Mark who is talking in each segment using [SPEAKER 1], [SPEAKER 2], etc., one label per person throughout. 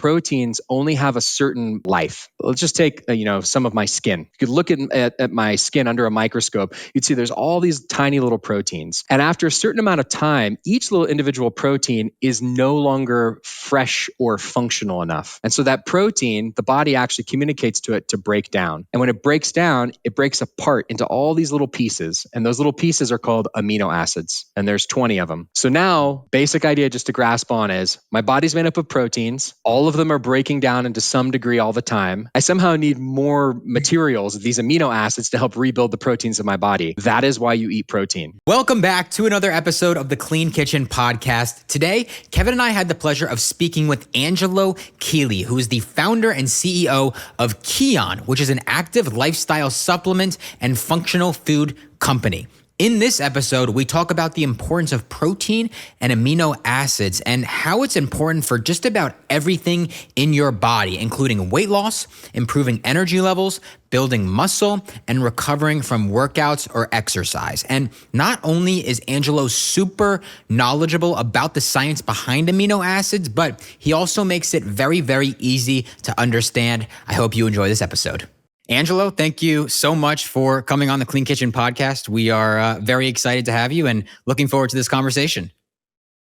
[SPEAKER 1] proteins only have a certain life. Let's just take some of my skin. You could look at my skin under a microscope. You'd see there's all these tiny little proteins. And after a certain amount of time, each little individual protein is no longer fresh or functional enough. And so that protein, the body actually communicates to it to break down. And when it breaks down, it breaks apart into all these little pieces. And those little pieces are called amino acids. And there's 20 of them. So now, basic idea just to grasp on is my body's made up of proteins. All of them are breaking down into some degree all the time. I somehow need more materials, these amino acids, to help rebuild the proteins of my body. That is why you eat protein.
[SPEAKER 2] Welcome back to another episode of the Clean Kitchen podcast. Today, Kevin and I had the pleasure of speaking with Angelo Keely, who is the founder and CEO of Kion, which is an active lifestyle supplement and functional food company. In this episode, we talk about the importance of protein and amino acids and how it's important for just about everything in your body, including weight loss, improving energy levels, building muscle, and recovering from workouts or exercise. And not only is Angelo super knowledgeable about the science behind amino acids, but he also makes it very, very easy to understand. I hope you enjoy this episode. Angelo, thank you so much for coming on the Clean Kitchen podcast. We are very excited to have you and looking forward to this conversation.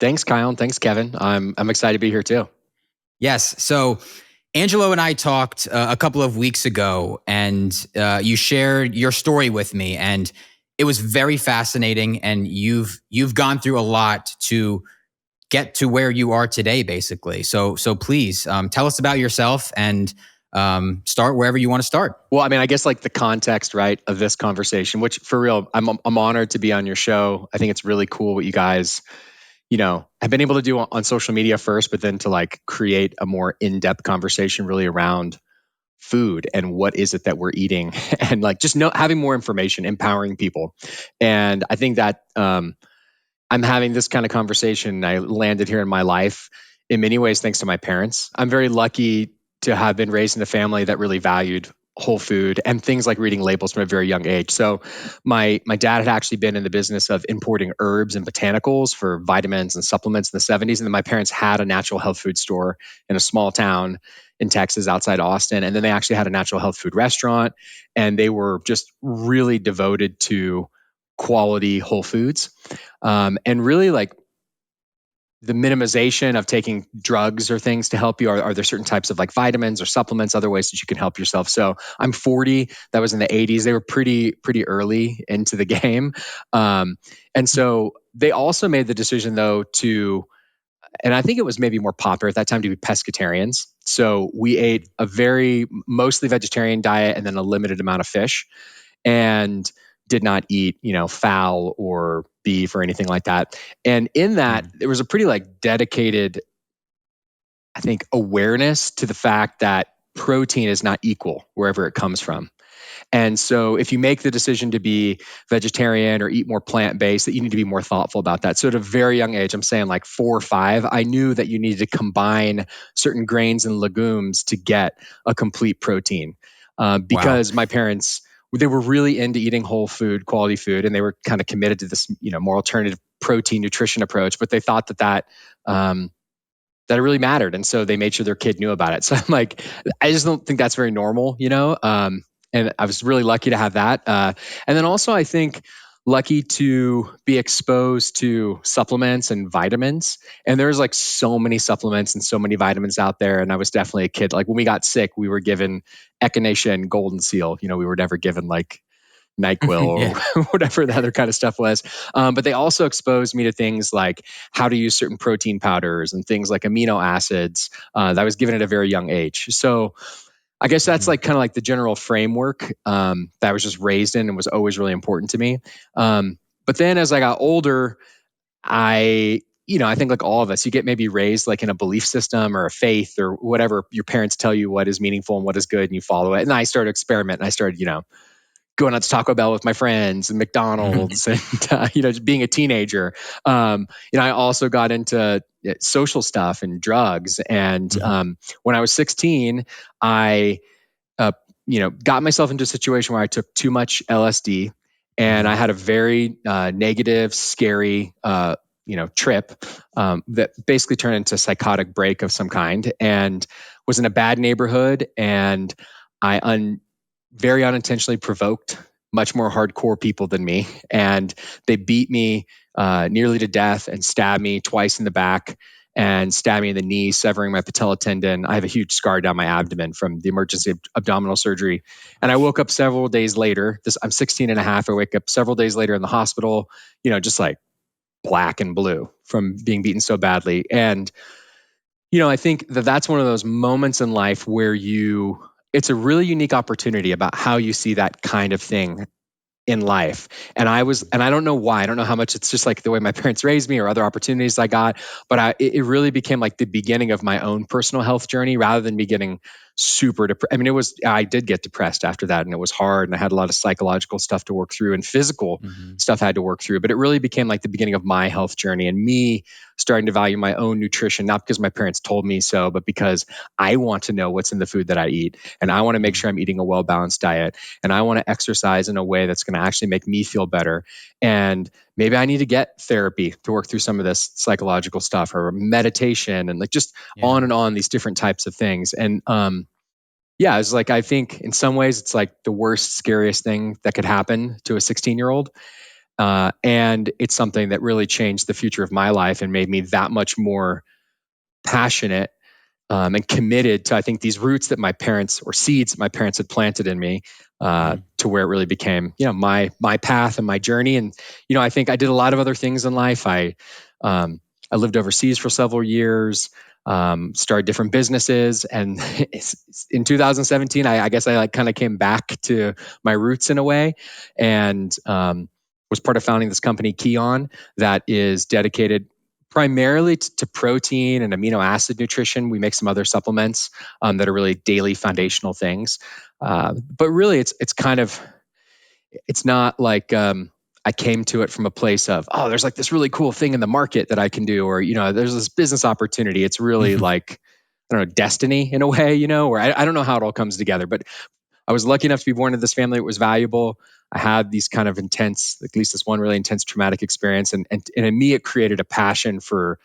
[SPEAKER 1] Thanks, Kyle. And thanks, Kevin. I'm excited to be here too.
[SPEAKER 2] Yes. So Angelo and I talked a couple of weeks ago, and you shared your story with me, and it was very fascinating. And you've gone through a lot to get to where you are today, basically. So please tell us about yourself and start wherever you want to start.
[SPEAKER 1] Well, I mean, I guess like the context, right, of this conversation, which for real, I'm honored to be on your show. I think it's really cool what you guys, have been able to do on social media first, but then to like create a more in-depth conversation really around food and what is it that we're eating and like just having more information, empowering people. And I think that I'm having this kind of conversation. I landed here in my life in many ways thanks to my parents. I'm very lucky to have been raised in a family that really valued whole food and things like reading labels from a very young age. So my dad had actually been in the business of importing herbs and botanicals for vitamins and supplements in the 70s. And then my parents had a natural health food store in a small town in Texas outside Austin. And then they actually had a natural health food restaurant. And they were just really devoted to quality whole foods. And really like the minimization of taking drugs or things to help you. Are there certain types of like vitamins or supplements, other ways that you can help yourself? So I'm 40. That was in the 80s. They were pretty early into the game. And so they also made the decision though and I think it was maybe more popular at that time to be pescatarians. So we ate a very mostly vegetarian diet and then a limited amount of fish. And did not eat, fowl or beef or anything like that. And in that, there was a pretty like dedicated, I think, awareness to the fact that protein is not equal wherever it comes from. And so if you make the decision to be vegetarian or eat more plant-based, that you need to be more thoughtful about that. So at a very young age, I'm saying like 4 or 5, I knew that you needed to combine certain grains and legumes to get a complete protein. Because my parents, they were really into eating whole food, quality food, and they were kind of committed to this, more alternative protein nutrition approach. But they thought that it really mattered, and so they made sure their kid knew about it. So I'm like, I just don't think that's very normal, And I was really lucky to have that. And then also, I think lucky to be exposed to supplements and vitamins. And there's like so many supplements and so many vitamins out there. And I was definitely a kid. Like when we got sick, we were given Echinacea and Golden Seal. We were never given like NyQuil or whatever the other kind of stuff was. But they also exposed me to things like how to use certain protein powders and things like amino acids that I was given at a very young age. So I guess that's like kind of like the general framework that I was just raised in and was always really important to me. But then as I got older, I think like all of us, you get maybe raised like in a belief system or a faith or whatever. Your parents tell you what is meaningful and what is good and you follow it. And I started experimenting. I started, going out to Taco Bell with my friends and McDonald's and, just being a teenager. I also got into social stuff and drugs. And when I was 16, I, got myself into a situation where I took too much LSD and I had a very negative, scary trip that basically turned into a psychotic break of some kind, and was in a bad neighborhood. And very unintentionally provoked much more hardcore people than me, and they beat me nearly to death and stabbed me twice in the back and stabbed me in the knee, severing my patella tendon. I have a huge scar down my abdomen from the emergency abdominal surgery. And I woke up several days later. I'm 16 and a half. I wake up several days later in the hospital, just like black and blue from being beaten so badly. And, I think that that's one of those moments in life where it's a really unique opportunity about how you see that kind of thing in life. And I don't know why. I don't know how much it's just like the way my parents raised me or other opportunities I got, but it really became like the beginning of my own personal health journey rather than me getting super depressed. I mean, I did get depressed after that, and it was hard, and I had a lot of psychological stuff to work through and physical
[SPEAKER 2] Mm-hmm.
[SPEAKER 1] stuff I had to work through, but it really became like the beginning of my health journey and me starting to value my own nutrition, not because my parents told me so, but because I want to know what's in the food that I eat. And I want to make sure I'm eating a well-balanced diet, and I want to exercise in a way that's going to actually make me feel better. And maybe I need to get therapy to work through some of this psychological stuff, or meditation, and like just
[SPEAKER 2] Yeah.
[SPEAKER 1] on and on these different types of things. And yeah, it's like, I think in some ways it's like the worst, scariest thing that could happen to a 16-year-old. And it's something that really changed the future of my life and made me that much more passionate and committed to, I think, these roots that my parents, or seeds that my parents had planted in me, to where it really became, my path and my journey. And I think I did a lot of other things in life. I lived overseas for several years, started different businesses, and in 2017, I guess I like kind of came back to my roots in a way, and was part of founding this company, Kion, that is dedicated primarily to protein and amino acid nutrition. We make some other supplements that are really daily foundational things. But really, it's not like I came to it from a place of, oh, there's like this really cool thing in the market that I can do, or there's this business opportunity. It's really like, I don't know, destiny in a way, where I don't know how it all comes together. But I was lucky enough to be born into this family that was valuable. I had these kind of intense, at least this one really intense traumatic experience. And in me, it created a passion for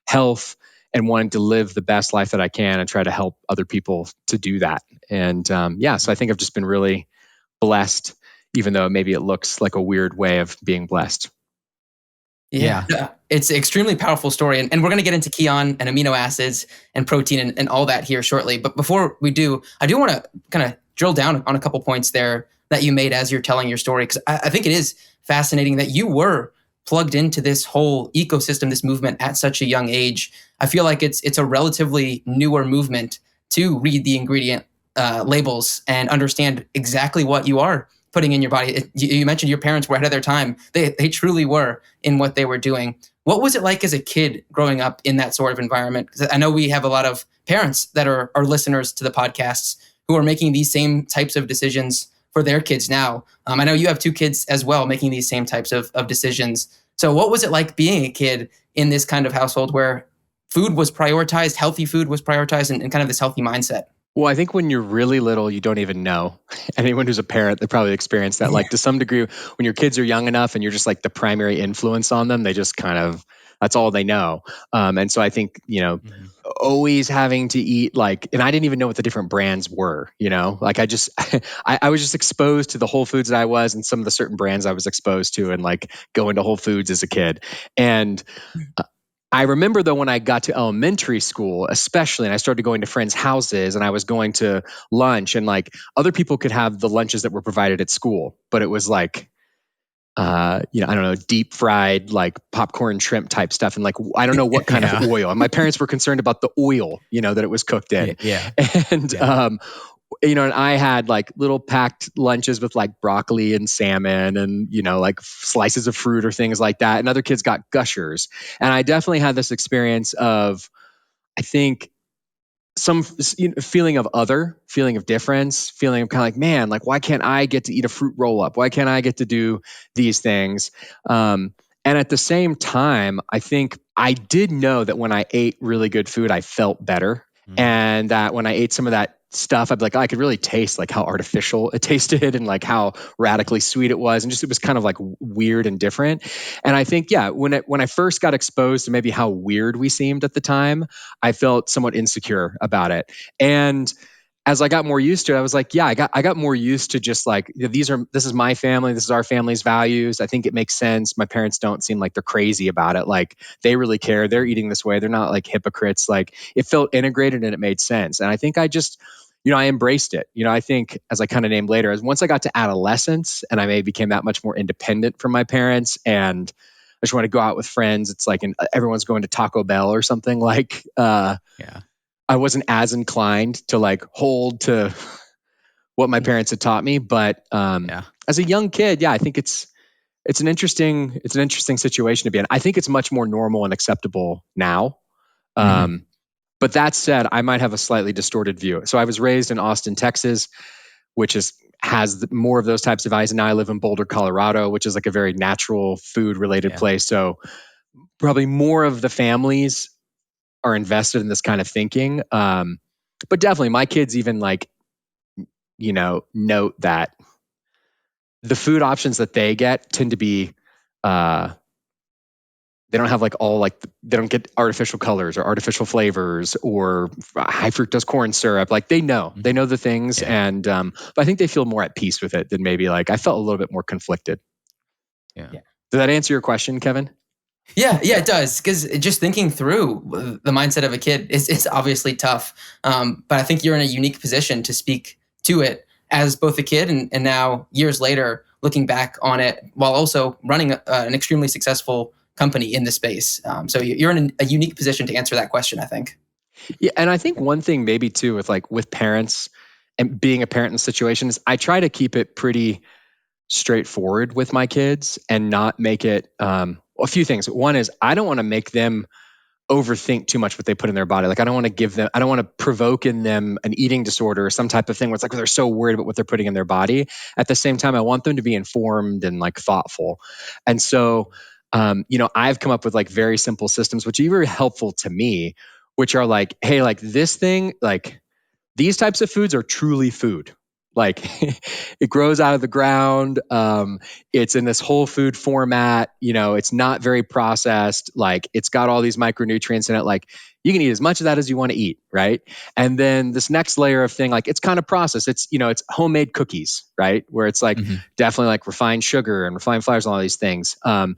[SPEAKER 1] health and wanting to live the best life that I can and try to help other people to do that. And yeah, so I think I've just been really blessed, even though maybe it looks like a weird way of being blessed.
[SPEAKER 3] Yeah, it's an extremely powerful story. And we're going to get into Kion and amino acids and protein and all that here shortly. But before we do, I do want to kind of drill down on a couple points there that you made as you're telling your story, because I think it is fascinating that you were plugged into this whole ecosystem, this movement at such a young age. I feel like it's a relatively newer movement to read the ingredient labels and understand exactly what you are putting in your body. You mentioned your parents were ahead of their time. They truly were in what they were doing. What was it like as a kid growing up in that sort of environment? Because I know we have a lot of parents that are listeners to the podcasts who are making these same types of decisions for their kids now. I know you have two kids as well making these same types of decisions. So what was it like being a kid in this kind of household where food was prioritized, healthy food was prioritized, and kind of this healthy mindset?
[SPEAKER 1] Well, I think when you're really little, you don't even know. Anyone who's a parent, they probably experienced that.
[SPEAKER 3] Yeah.
[SPEAKER 1] Like to some degree, when your kids are young enough and you're just like the primary influence on them, they just kind of, that's all they know. And so I think, always having to eat like, and I didn't even know what the different brands were, like I was just exposed to the Whole Foods that I was, and some of the certain brands I was exposed to, and like going to Whole Foods as a kid. And I remember though, when I got to elementary school, especially, and I started going to friends' houses and I was going to lunch, and like other people could have the lunches that were provided at school, but it was like, I don't know, deep fried, like popcorn shrimp type stuff. And like, I don't know what kind of
[SPEAKER 2] Yeah.
[SPEAKER 1] oil. And my parents were concerned about the oil, that it was cooked in.
[SPEAKER 2] Yeah.
[SPEAKER 1] And,
[SPEAKER 2] Yeah.
[SPEAKER 1] and I had like little packed lunches with like broccoli and salmon and, like slices of fruit or things like that. And other kids got gushers. And I definitely had this experience of, I think, some feeling of feeling of difference, feeling of kind of like, man, like, why can't I get to eat a fruit roll up? Why can't I get to do these things? And at the same time, I think I did know that when I ate really good food, I felt better. And that when I ate some of that stuff, I'd be like, oh, I could really taste like how artificial it tasted and like how radically sweet it was. And just, it was kind of like weird and different. And I think, yeah, when I first got exposed to maybe how weird we seemed at the time, I felt somewhat insecure about it. And as I got more used to it, I was like, yeah, I got more used to just like, this is my family, this is our family's values. I think it makes sense. My parents don't seem like they're crazy about it. Like they really care. They're eating this way. They're not like hypocrites. Like it felt integrated and it made sense. And I think I just, I embraced it. I think as I kind of named later, as once I got to adolescence and I maybe became that much more independent from my parents and I just want to go out with friends. It's like everyone's going to Taco Bell or something like,
[SPEAKER 2] Yeah.
[SPEAKER 1] I wasn't as inclined to like hold to what my parents had taught me. But as a young kid, yeah, I think it's an interesting situation to be in. I think it's much more normal and acceptable now. But that said, I might have a slightly distorted view. So I was raised in Austin, Texas, which has more of those types of values. And now I live in Boulder, Colorado, which is like a very natural food related place. So probably more of the families are invested in this kind of thinking. But definitely my kids even like, note that the food options that they get tend to be, they don't have like they don't get artificial colors or artificial flavors or high fructose corn syrup. Like they know the things. And, but I think they feel more at peace with it than maybe like I felt a little bit more conflicted.
[SPEAKER 2] Yeah.
[SPEAKER 1] Does that answer your question, Kevin?
[SPEAKER 3] Yeah, it does. Because just thinking through the mindset of a kid, it's obviously tough. But I think you're in a unique position to speak to it as both a kid and now years later, looking back on it while also running an extremely successful company in the space. So you're in a unique position to answer that question, I think.
[SPEAKER 1] Yeah, and I think one thing maybe too with parents and being a parent in the situation is I try to keep it pretty straightforward with my kids and not make it a few things. One is I don't want to make them overthink too much what they put in their body. Like I don't want to provoke in them an eating disorder or some type of thing where it's like they're so worried about what they're putting in their body. At the same time, I want them to be informed and like thoughtful. And so, I've come up with like very simple systems, which are very helpful to me, which are like, hey, like this thing, like these types of foods are truly food. Like it grows out of the ground. It's in this whole food format. It's not very processed. Like it's got all these micronutrients in it. Like you can eat as much of that as you want to eat, right? And then this next layer of thing, like it's kind of processed. It's it's homemade cookies, right? Where it's like definitely like refined sugar and refined flours and all these things. And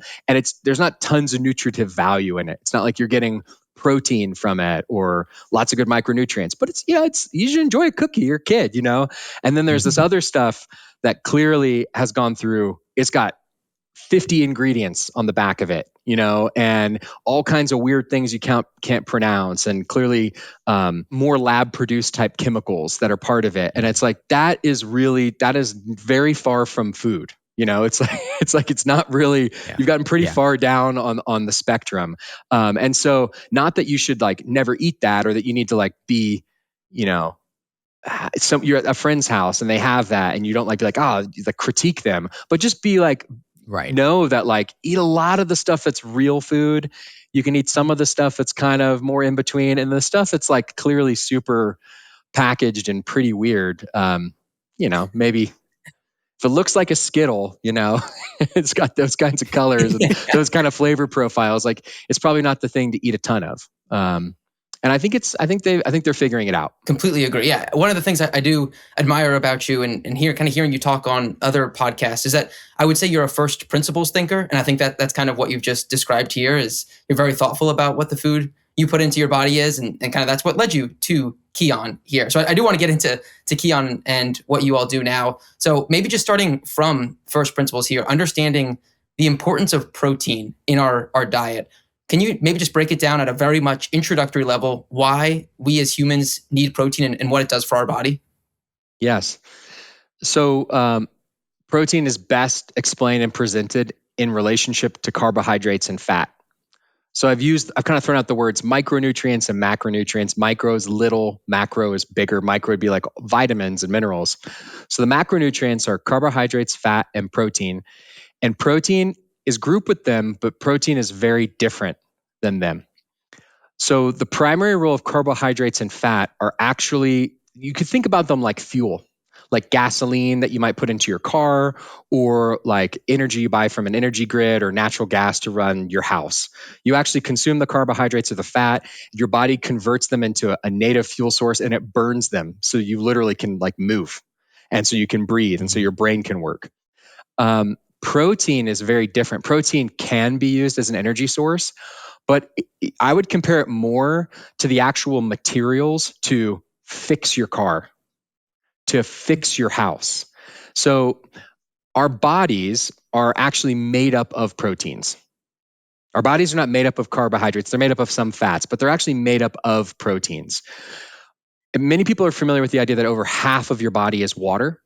[SPEAKER 1] there's not tons of nutritive value in it. It's not like you're getting protein from it or lots of good micronutrients, but it's you should enjoy a cookie, you're a kid, and then there's this other stuff that clearly has gone through, it's got 50 ingredients on the back of it, and all kinds of weird things you can't pronounce, and clearly more lab produced type chemicals that are part of it. And it's like that is very far from food. It's not really, you've gotten pretty far down on the spectrum. And so not that you should like never eat that or that you need to like be, you're at a friend's house and they have that and you don't like be like, like critique them, but just be like, know that like eat a lot of the stuff that's real food. You can eat some of the stuff that's kind of more in between, and the stuff that's like clearly super packaged and pretty weird. Maybe if it looks like a Skittle, it's got those kinds of colors and those kind of flavor profiles. Like it's probably not the thing to eat a ton of. And I think they're figuring it out.
[SPEAKER 3] Completely agree. Yeah. One of the things I do admire about you and hearing you talk on other podcasts is that I would say you're a first principles thinker. And I think that's kind of what you've just described here is you're very thoughtful about what the food you put into your body is. And kind of that's what led you to Kion here. So I do want to get into Kion and what you all do now. So maybe just starting from first principles here, understanding the importance of protein in our diet. Can you maybe just break it down at a very much introductory level, why we as humans need protein and what it does for our body?
[SPEAKER 1] Yes. So protein is best explained and presented in relationship to carbohydrates and fat. So I've kind of thrown out the words micronutrients and macronutrients. Micro is little, macro is bigger. Micro would be like vitamins and minerals. So the macronutrients are carbohydrates, fat, and protein. And protein is grouped with them, but protein is very different than them. So the primary role of carbohydrates and fat are actually, you could think about them like fuel, like gasoline that you might put into your car, or like energy you buy from an energy grid, or natural gas to run your house. You actually consume the carbohydrates or the fat, your body converts them into a native fuel source and it burns them. So you literally can like move. And so you can breathe, and so your brain can work. Protein is very different. Protein can be used as an energy source, but I would compare it more to the actual materials to fix your car, to fix your house. So our bodies are actually made up of proteins. Our bodies are not made up of carbohydrates. They're made up of some fats, but they're actually made up of proteins. And many people are familiar with the idea that over half of your body is water.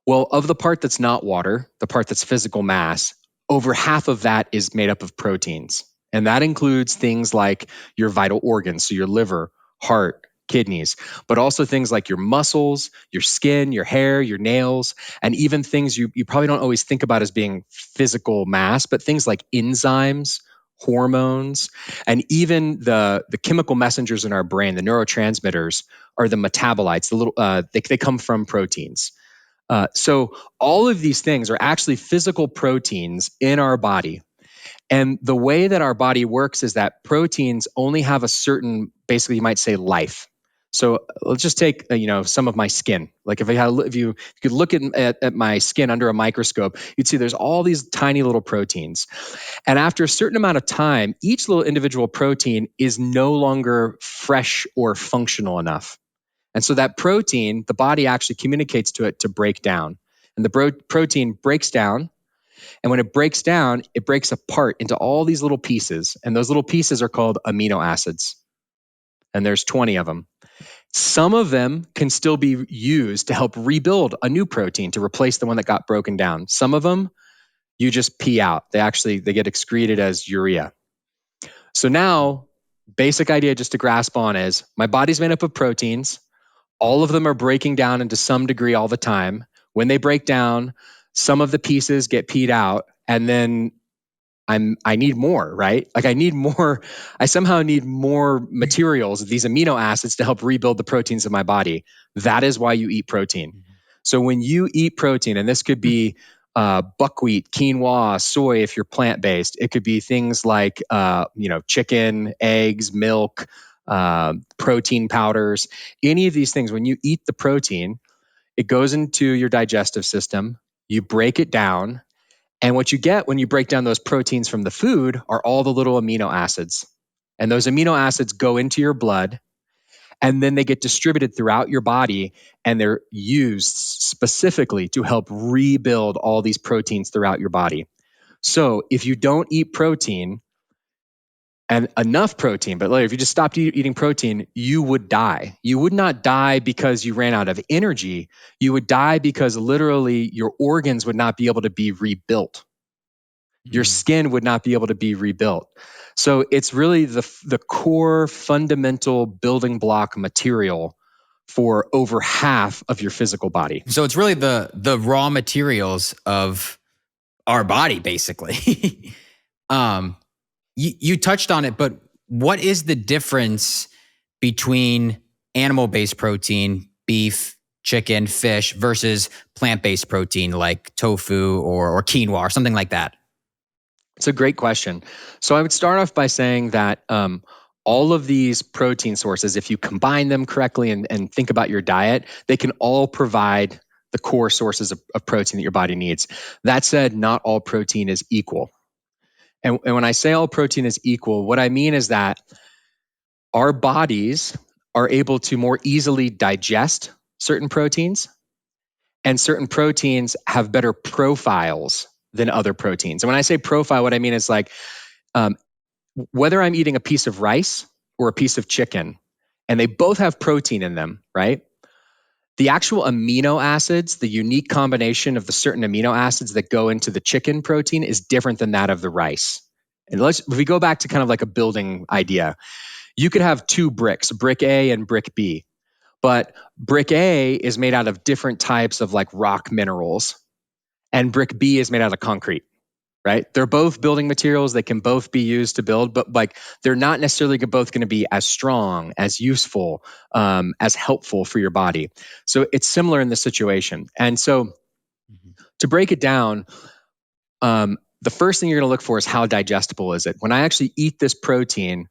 [SPEAKER 1] Well, of the part that's not water, the part that's physical mass, over half of that is made up of proteins. And that includes things like your vital organs, so your liver, heart, kidneys, but also things like your muscles, your skin, your hair, your nails, and even things you probably don't always think about as being physical mass, but things like enzymes, hormones, and even the chemical messengers in our brain, the neurotransmitters, are the metabolites. They come from proteins. So all of these things are actually physical proteins in our body. And the way that our body works is that proteins only have a certain, basically, you might say, life. So let's just take some of my skin. Like if you could look at my skin under a microscope, you'd see there's all these tiny little proteins. And after a certain amount of time, each little individual protein is no longer fresh or functional enough. And so that protein, the body actually communicates to it to break down. And the protein breaks down. And when it breaks down, it breaks apart into all these little pieces. And those little pieces are called amino acids. And there's 20 of them. Some of them can still be used to help rebuild a new protein to replace the one that got broken down. Some of them you just pee out. They get excreted as urea. So now, basic idea just to grasp on is my body's made up of proteins. All of them are breaking down into some degree all the time. When they break down, some of the pieces get peed out, and then I need more, right? Like I somehow need more materials, these amino acids, to help rebuild the proteins of my body. That is why you eat protein. So when you eat protein, and this could be buckwheat, quinoa, soy if you're plant-based, it could be things like chicken, eggs, milk, protein powders, any of these things. When you eat the protein, it goes into your digestive system, you break it down, and what you get when you break down those proteins from the food are all the little amino acids. And those amino acids go into your blood, and then they get distributed throughout your body, and they're used specifically to help rebuild all these proteins throughout your body. So if you don't eat protein, and enough protein, but later, if you just stopped eating protein, you would die. You would not die because you ran out of energy. You would die because literally your organs would not be able to be rebuilt. Your skin would not be able to be rebuilt. So it's really the core fundamental building block material for over half of your physical body.
[SPEAKER 2] So it's really the raw materials of our body, basically. You touched on it, but what is the difference between animal-based protein, beef, chicken, fish, versus plant-based protein like tofu or quinoa or something like that?
[SPEAKER 1] It's a great question. So I would start off by saying that all of these protein sources, if you combine them correctly and think about your diet, they can all provide the core sources of protein that your body needs. That said, not all protein is equal. And when I say all protein is equal, what I mean is that our bodies are able to more easily digest certain proteins, and certain proteins have better profiles than other proteins. And when I say profile, what I mean is like um, whether I'm eating a piece of rice or a piece of chicken, and they both have protein in them, right? The actual amino acids, the unique combination of the certain amino acids that go into the chicken protein is different than that of the rice. And if we go back to kind of like a building idea, you could have two bricks, brick A and brick B. But brick A is made out of different types of like rock minerals, and brick B is made out of concrete. right? They're both building materials. They can both be used to build, but like they're not necessarily both going to be as strong, as useful, as helpful for your body. So it's similar in this situation. And so to break it down, the first thing you're going to look for is how digestible is it. When I actually eat this protein,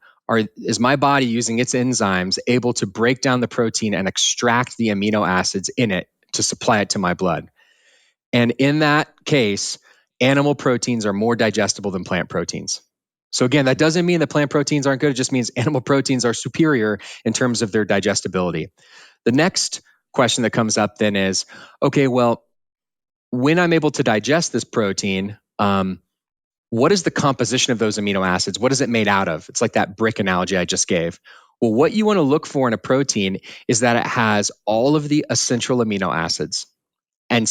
[SPEAKER 1] is my body using its enzymes able to break down the protein and extract the amino acids in it to supply it to my blood? And in that case, animal proteins are more digestible than plant proteins. So again, that doesn't mean that plant proteins aren't good. It just means animal proteins are superior in terms of their digestibility. The next question that comes up then is, okay, well, when I'm able to digest this protein, what is the composition of those amino acids? What is it made out of? It's like that brick analogy I just gave. Well, what you want to look for in a protein is that it has all of the essential amino acids and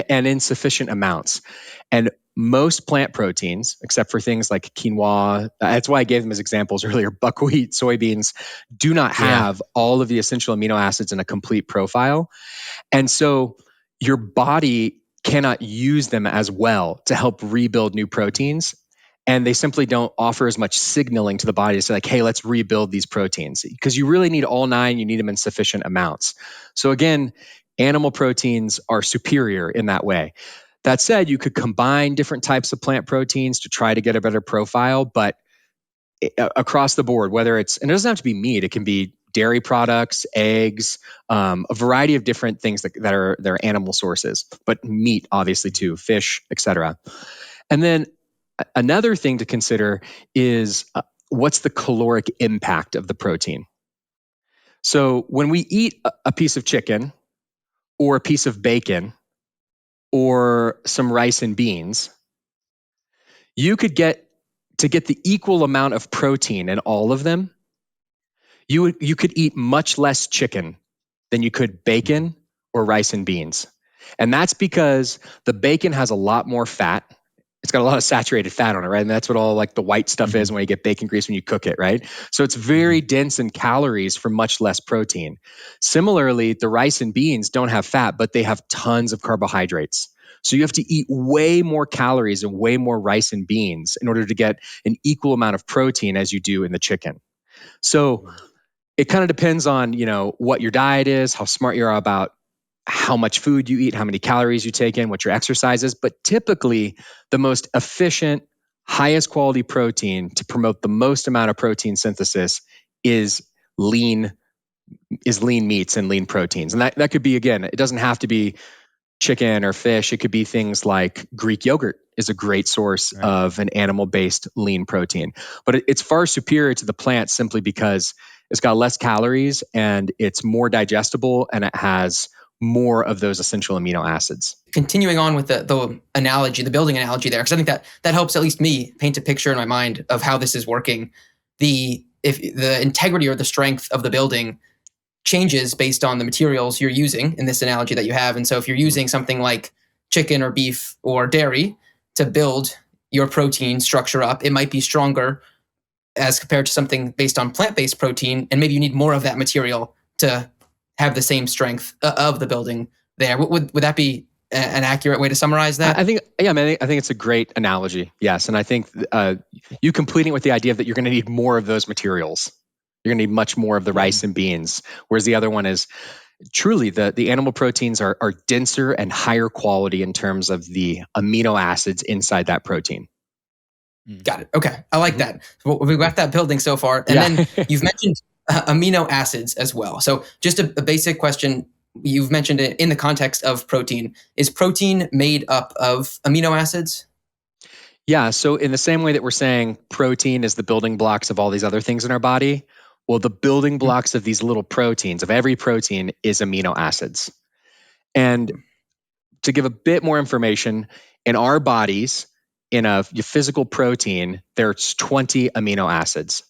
[SPEAKER 1] in sufficient amounts. And most plant proteins, except for things like quinoa, that's why I gave them as examples earlier, buckwheat, soybeans, do not have all of the essential amino acids in a complete profile. And so your body cannot use them as well to help rebuild new proteins. And they simply don't offer as much signaling to the body to say, like, hey, let's rebuild these proteins. Because you really need all nine, you need them in sufficient amounts. So again, animal proteins are superior in that way. That said, you could combine different types of plant proteins to try to get a better profile, but across the board, whether it's, and it doesn't have to be meat, it can be dairy products, eggs, a variety of different things that are their animal sources, but meat obviously too, fish, etc. And then another thing to consider is what's the caloric impact of the protein. So when we eat a piece of chicken or a piece of bacon or some rice and beans, you could get the equal amount of protein in all of them. You could eat much less chicken than you could bacon or rice and beans. And that's because the bacon has a lot more fat. It's got a lot of saturated fat on it, right? And that's what all like the white stuff is when you get bacon grease when you cook it, right? So it's very dense in calories for much less protein. Similarly, the rice and beans don't have fat, but they have tons of carbohydrates. So you have to eat way more calories and way more rice and beans in order to get an equal amount of protein as you do in the chicken. So it kind of depends on, what your diet is, how smart you are about how much food you eat, how many calories you take in, what your exercise is. But typically, the most efficient, highest quality protein to promote the most amount of protein synthesis is lean meats and lean proteins. And that could be, again, it doesn't have to be chicken or fish. It could be things like Greek yogurt is a great source of an animal-based lean protein. But it's far superior to the plant simply because it's got less calories and it's more digestible and it has more of those essential amino acids.
[SPEAKER 3] Continuing on with the analogy, the building analogy there, because I think that helps at least me paint a picture in my mind of how this is working. If the integrity or the strength of the building changes based on the materials you're using in this analogy that you have. And so if you're using something like chicken or beef or dairy to build your protein structure up, it might be stronger as compared to something based on plant-based protein. And maybe you need more of that material to have the same strength of the building there. Would that be an accurate way to summarize that?
[SPEAKER 1] I think it's a great analogy. Yes. And I think you completing with the idea that you're going to need more of those materials. You're going to need much more of the rice and beans, whereas the other one is truly the animal proteins are denser and higher quality in terms of the amino acids inside that protein.
[SPEAKER 3] Got it. Okay. I like that. Well, we've got that building so far. And then you've mentioned amino acids as well. So just a basic question. You've mentioned it in the context of protein. Is protein made up of amino acids?
[SPEAKER 1] Yeah. So in the same way that we're saying protein is the building blocks of all these other things in our body, well, the building blocks of these little proteins, of every protein, is amino acids. And to give a bit more information, in our bodies, in a physical protein, there's 20 amino acids.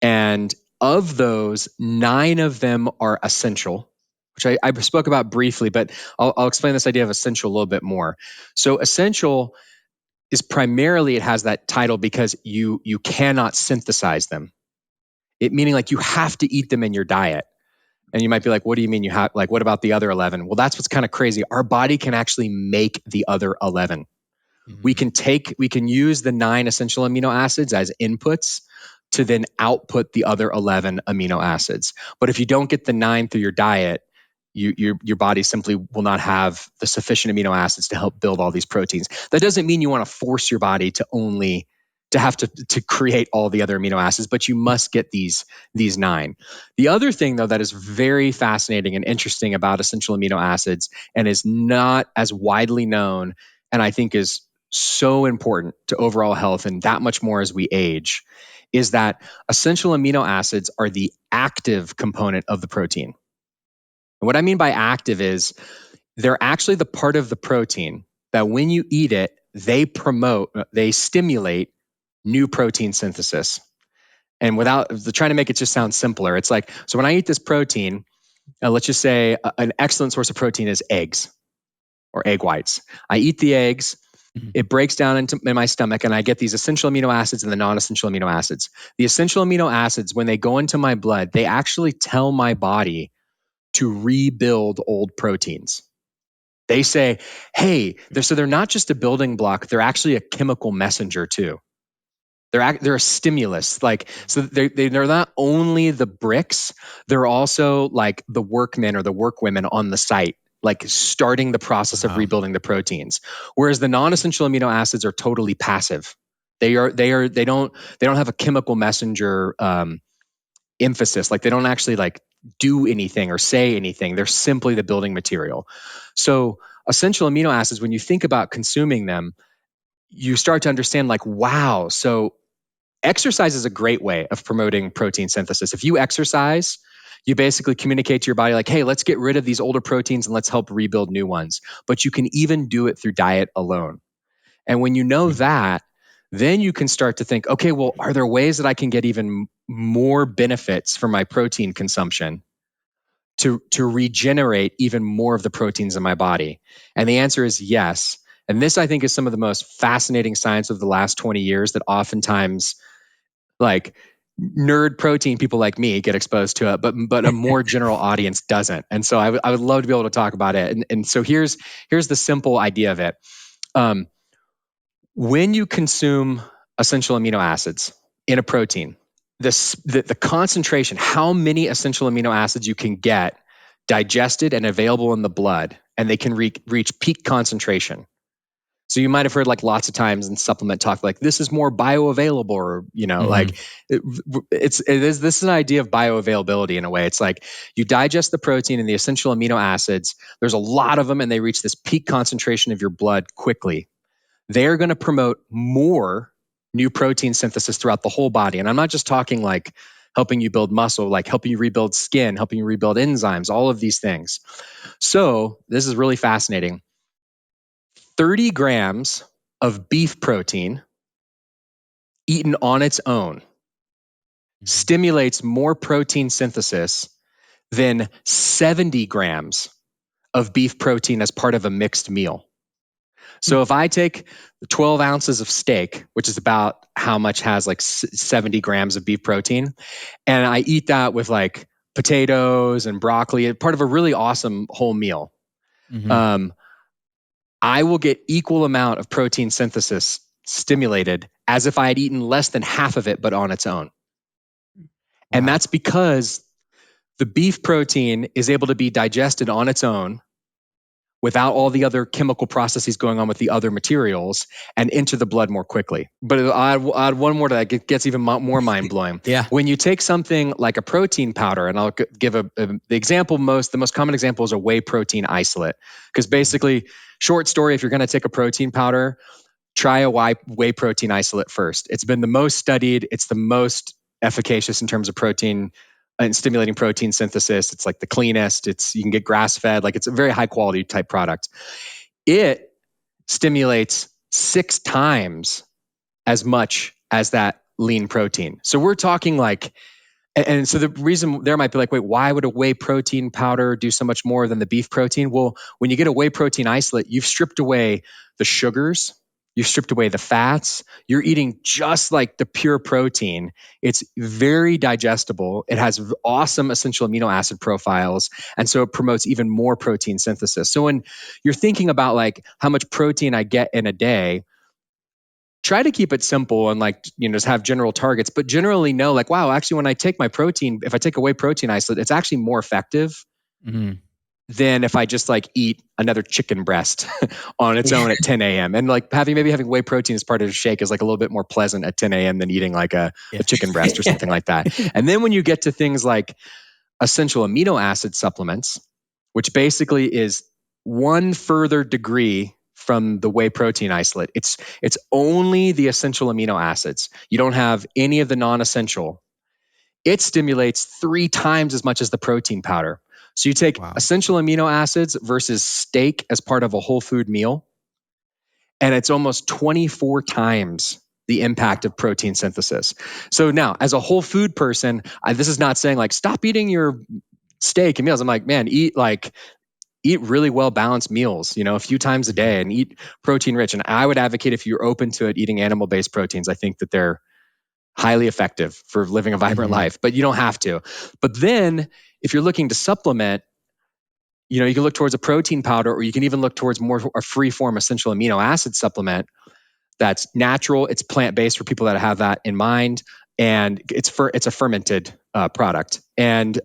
[SPEAKER 1] And of those, 9 of them are essential, which I spoke about briefly, but I'll explain this idea of essential a little bit more. So essential is primarily, it has that title because you cannot synthesize them. Meaning like you have to eat them in your diet. And you might be like, what do you mean you have, like, what about the other 11? Well, that's what's kind of crazy. Our body can actually make the other 11. We can use the 9 essential amino acids as inputs to then output the other 11 amino acids. But if you don't get the 9 through your diet, your body simply will not have the sufficient amino acids to help build all these proteins. That doesn't mean you want to force your body to have to create all the other amino acids, but you must get these 9. The other thing, though, that is very fascinating and interesting about essential amino acids and is not as widely known, and I think is so important to overall health and that much more as we age, is that essential amino acids are the active component of the protein. And what I mean by active is they're actually the part of the protein that when you eat it, they stimulate new protein synthesis. And without trying to make it just sound simpler, it's like, so when I eat this protein, let's just say an excellent source of protein is eggs or egg whites. I eat the eggs, it breaks down in my stomach, and I get these essential amino acids and the non-essential amino acids. The essential amino acids, when they go into my blood, they actually tell my body to rebuild old proteins. They say, hey, they're not just a building block, they're actually a chemical messenger too. They're a stimulus. So they're not only the bricks, they're also like the workmen or the workwomen on the site, like starting the process of rebuilding the proteins. Whereas the non-essential amino acids are totally passive. They don't have a chemical messenger emphasis. Like they don't actually like do anything or say anything. They're simply the building material. So essential amino acids, when you think about consuming them, you start to understand like, wow, so exercise is a great way of promoting protein synthesis. If you exercise, you basically communicate to your body like, hey, let's get rid of these older proteins and let's help rebuild new ones. But you can even do it through diet alone. And when you know that, then you can start to think, okay, well, are there ways that I can get even more benefits from my protein consumption to regenerate even more of the proteins in my body? And the answer is yes. And this, I think, is some of the most fascinating science of the last 20 years that oftentimes like nerd protein people like me get exposed to it, but a more general audience doesn't. And so I would love to be able to talk about it. And so here's the simple idea of it. When you consume essential amino acids in a protein, the concentration, how many essential amino acids you can get digested and available in the blood, and they can reach peak concentration. So you might have heard like lots of times in supplement talk like this is more bioavailable, or like this is an idea of bioavailability in a way. It's like you digest the protein and the essential amino acids. There's a lot of them, and they reach this peak concentration of your blood quickly. They're going to promote more new protein synthesis throughout the whole body. And I'm not just talking like helping you build muscle, like helping you rebuild skin, helping you rebuild enzymes, all of these things. So this is really fascinating. 30 grams of beef protein eaten on its own stimulates more protein synthesis than 70 grams of beef protein as part of a mixed meal. So if I take 12 ounces of steak, which is about how much has like 70 grams of beef protein, and I eat that with like potatoes and broccoli, part of a really awesome whole meal, I will get equal amount of protein synthesis stimulated as if I had eaten less than half of it, but on its own. And that's because the beef protein is able to be digested on its own without all the other chemical processes going on with the other materials and enter the blood more quickly. But I'll add one more to that. It gets even more mind-blowing.
[SPEAKER 2] Yeah.
[SPEAKER 1] When you take something like a protein powder, and I'll give the example, the most common example is a whey protein isolate. Because basically, short story, if you're going to take a protein powder, try a whey protein isolate first. It's been the most studied. It's the most efficacious in terms of protein and stimulating protein synthesis. It's like the cleanest. You can get grass fed. Like it's a very high quality type product. It stimulates 6 times as much as that lean protein. So we're talking like, and so the reason there might be like, wait, why would a whey protein powder do so much more than the beef protein? Well, when you get a whey protein isolate, you've stripped away the sugars, you've stripped away the fats. You're eating just like the pure protein. It's very digestible. It has awesome essential amino acid profiles. And so it promotes even more protein synthesis. So when you're thinking about like how much protein I get in a day, try to keep it simple and like, just have general targets, but generally know like, wow, actually when I take my protein, if I take away protein isolate, it's actually more effective than if I just like eat another chicken breast on its own at 10 a.m. And like maybe having whey protein as part of a shake is like a little bit more pleasant at 10 a.m. than eating like a chicken breast or something like that. And then when you get to things like essential amino acid supplements, which basically is one further degree from the whey protein isolate. It's only the essential amino acids. You don't have any of the non-essential. It stimulates 3 times as much as the protein powder. So you take essential amino acids versus steak as part of a whole food meal, and it's almost 24 times the impact of protein synthesis. So now, as a whole food person, this is not saying like stop eating your steak and meals. I'm like, man, eat really well balanced meals, a few times a day, and eat protein rich. And I would advocate, if you're open to it, eating animal based proteins. I think that they're highly effective for living a vibrant life, but you don't have to. But then if you're looking to supplement, you can look towards a protein powder, or you can even look towards more a free form essential amino acid supplement that's natural. It's plant based for people that have that in mind, and it's a fermented product, and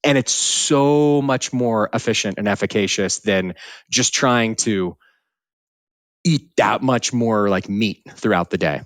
[SPEAKER 1] it's so much more efficient and efficacious than just trying to eat that much more like meat throughout the day.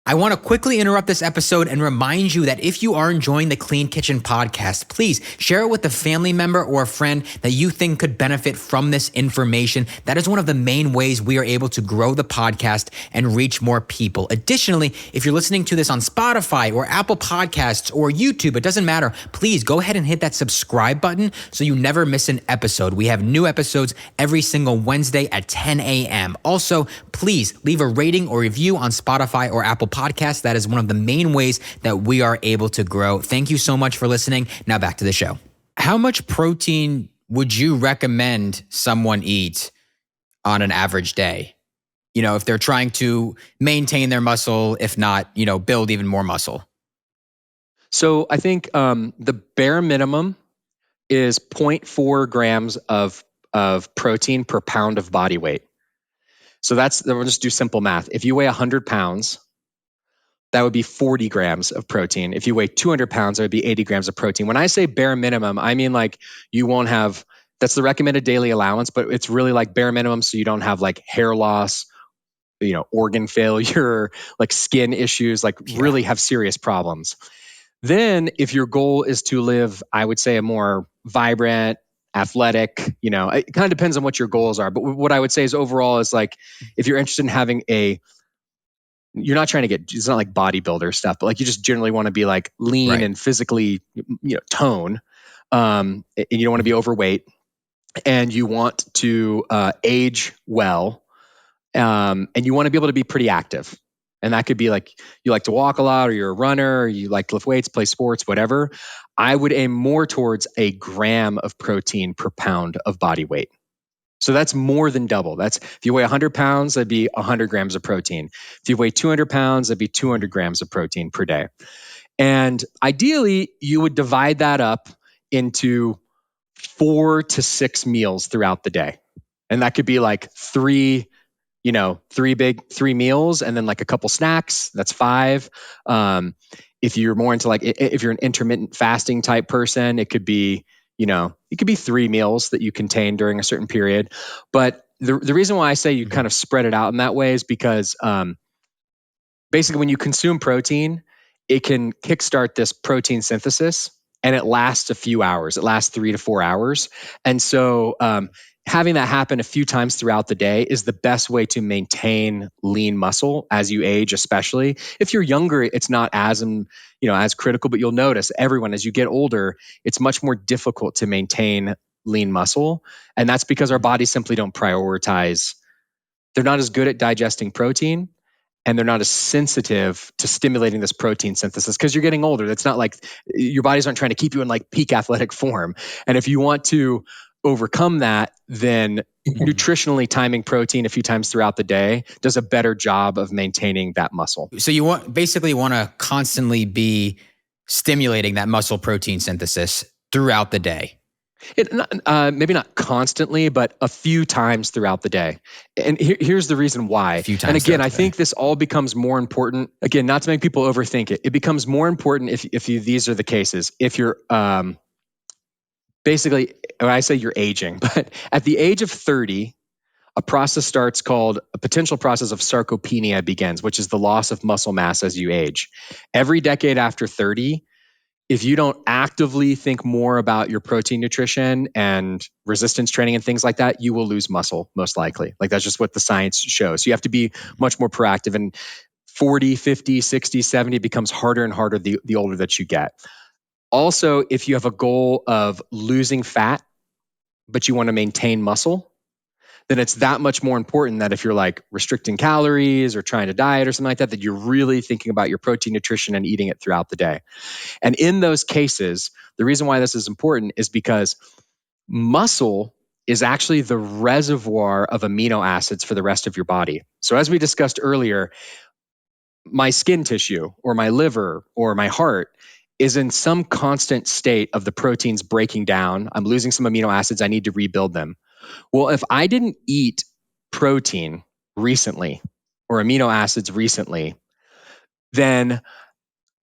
[SPEAKER 2] I want to quickly interrupt this episode and remind you that if you are enjoying the Clean Kitchen podcast, please share it with a family member or a friend that you think could benefit from this information. That is one of the main ways we are able to grow the podcast and reach more people. Additionally, if you're listening to this on Spotify or Apple Podcasts or YouTube, it doesn't matter. Please go ahead and hit that subscribe button so you never miss an episode. We have new episodes every single Wednesday at 10 a.m. Also, please leave a rating or review on Spotify or Apple Podcast. That is one of the main ways that we are able to grow. Thank you so much for listening. Now back to the show. How much protein would you recommend someone eat on an average day? If they're trying to maintain their muscle, if not, build even more muscle.
[SPEAKER 1] So I think the bare minimum is 0.4 grams of protein per pound of body weight. So we'll just do simple math. If you weigh 100 pounds, that would be 40 grams of protein. If you weigh 200 pounds, that would be 80 grams of protein. When I say bare minimum, I mean like you won't have, that's the recommended daily allowance, but it's really like bare minimum so you don't have like hair loss, organ failure, like skin issues, like really have serious problems. Then if your goal is to live, I would say a more vibrant, athletic, it kind of depends on what your goals are. But what I would say is overall is like, if you're interested in having you're not trying to it's not like bodybuilder stuff, but like you just generally want to be like lean and physically, tone. And you don't want to be overweight, and you want to age well. And you want to be able to be pretty active. And that could be like you like to walk a lot, or you're a runner, or you like to lift weights, play sports, whatever. I would aim more towards a gram of protein per pound of body weight. So that's more than double. That's if you weigh 100 pounds, that'd be 100 grams of protein. If you weigh 200 pounds, that'd be 200 grams of protein per day. And ideally, you would divide that up into 4 to 6 meals throughout the day. And that could be like three meals and then like a couple snacks. That's 5. If you're more into if you're an intermittent fasting type person, it could be 3 meals that you contain during a certain period. But the reason why I say you kind of spread it out in that way is because basically when you consume protein, it can kickstart this protein synthesis, and it lasts a few hours. It lasts 3 to 4 hours. And so having that happen a few times throughout the day is the best way to maintain lean muscle as you age, especially. If you're younger, it's not as critical, but you'll notice as you get older, it's much more difficult to maintain lean muscle. And that's because our bodies simply don't prioritize. They're not as good at digesting protein, and they're not as sensitive to stimulating this protein synthesis because you're getting older. It's not like your bodies aren't trying to keep you in like peak athletic form. And if you want to overcome that, then nutritionally timing protein a few times throughout the day does a better job of maintaining that muscle.
[SPEAKER 2] So you basically want to constantly be stimulating that muscle protein synthesis throughout the day.
[SPEAKER 1] Maybe not constantly, but a few times throughout the day. And here's the reason why.
[SPEAKER 2] A few times
[SPEAKER 1] And again,
[SPEAKER 2] throughout
[SPEAKER 1] I
[SPEAKER 2] the day.
[SPEAKER 1] think this all becomes more important. Again, not to make people overthink it. It becomes more important if these are the cases. If you're basically, when I say you're aging, but at the age of 30, a process starts called a potential process of sarcopenia begins, which is the loss of muscle mass as you age. Every decade after 30, if you don't actively think more about your protein nutrition and resistance training and things like that, you will lose muscle most likely. Like that's just what the science shows. So you have to be much more proactive. And 40, 50, 60, 70 becomes harder and harder the older that you get. Also, if you have a goal of losing fat, but you want to maintain muscle, then it's that much more important that if you're like restricting calories or trying to diet or something like that, that you're really thinking about your protein nutrition and eating it throughout the day. And in those cases, the reason why this is important is because muscle is actually the reservoir of amino acids for the rest of your body. So, as we discussed earlier, my skin tissue or my liver or my heart is in some constant state of the proteins breaking down. I'm losing some amino acids. I need to rebuild them. Well, if I didn't eat protein recently or amino acids recently, then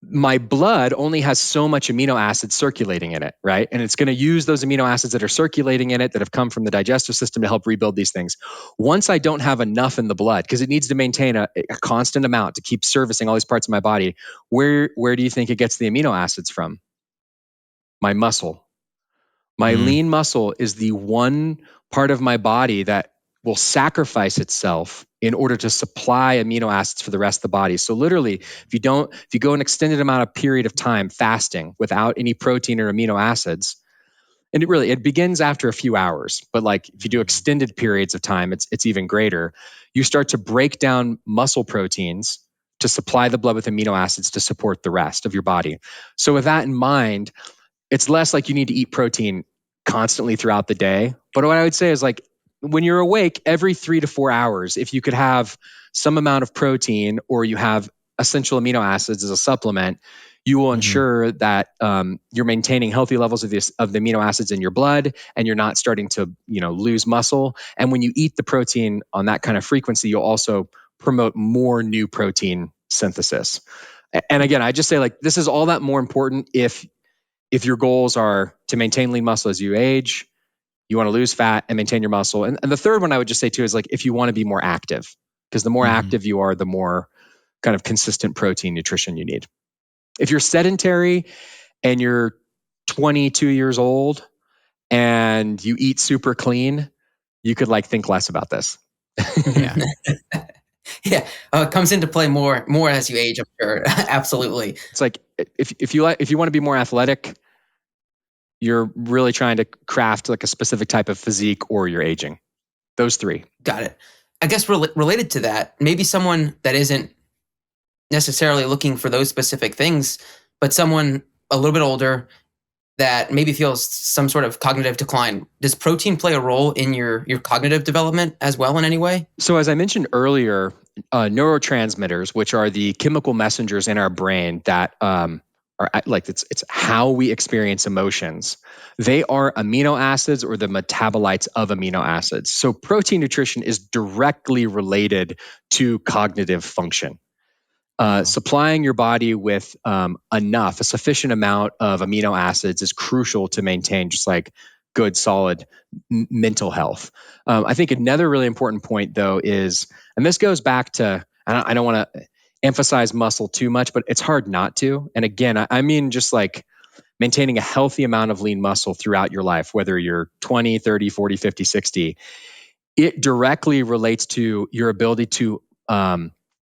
[SPEAKER 1] my blood only has so much amino acids circulating in it, right? And it's going to use those amino acids that are circulating in it that have come from the digestive system to help rebuild these things. Once I don't have enough in the blood, because it needs to maintain a constant amount to keep servicing all these parts of my body, where do you think it gets the amino acids from? My muscle. My lean muscle is the one part of my body that will sacrifice itself in order to supply amino acids for the rest of the body. So literally, if you go an extended amount of period of time fasting without any protein or amino acids, and it begins after a few hours, but like if you do extended periods of time, it's even greater. You start to break down muscle proteins to supply the blood with amino acids to support the rest of your body. So with that in mind, it's less like you need to eat protein constantly throughout the day. But what I would say is like when you're awake every 3 to 4 hours, if you could have some amount of protein or you have essential amino acids as a supplement, you will ensure that you're maintaining healthy levels of the amino acids in your blood, and you're not starting to lose muscle. And when you eat the protein on that kind of frequency, you'll also promote more new protein synthesis. And again, I just say like this is all that more important if your goals are to maintain lean muscle as you age, you want to lose fat and maintain your muscle. And the third one I would just say too is like if you want to be more active, because the more active you are, the more kind of consistent protein nutrition you need. If you're sedentary and you're 22 years old and you eat super clean, you could like think less about this.
[SPEAKER 2] Yeah.
[SPEAKER 3] Yeah, it comes into play more as you age. I'm sure, absolutely.
[SPEAKER 1] It's like if you want to be more athletic, you're really trying to craft like a specific type of physique, or you're aging. Those three.
[SPEAKER 3] Got it. I guess related to that, maybe someone that isn't necessarily looking for those specific things, but someone a little bit older that maybe feels some sort of cognitive decline. Does protein play a role in your cognitive development as well in any way?
[SPEAKER 1] So as I mentioned earlier, neurotransmitters, which are the chemical messengers in our brain that are like it's how we experience emotions. They are amino acids or the metabolites of amino acids. So protein nutrition is directly related to cognitive function. Supplying your body with a sufficient amount of amino acids is crucial to maintain just like good, solid mental health. I think another really important point, though, is, and this goes back to, I don't want to emphasize muscle too much, but it's hard not to. And again, I mean, just like maintaining a healthy amount of lean muscle throughout your life, whether you're 20, 30, 40, 50, 60, it directly relates to your ability to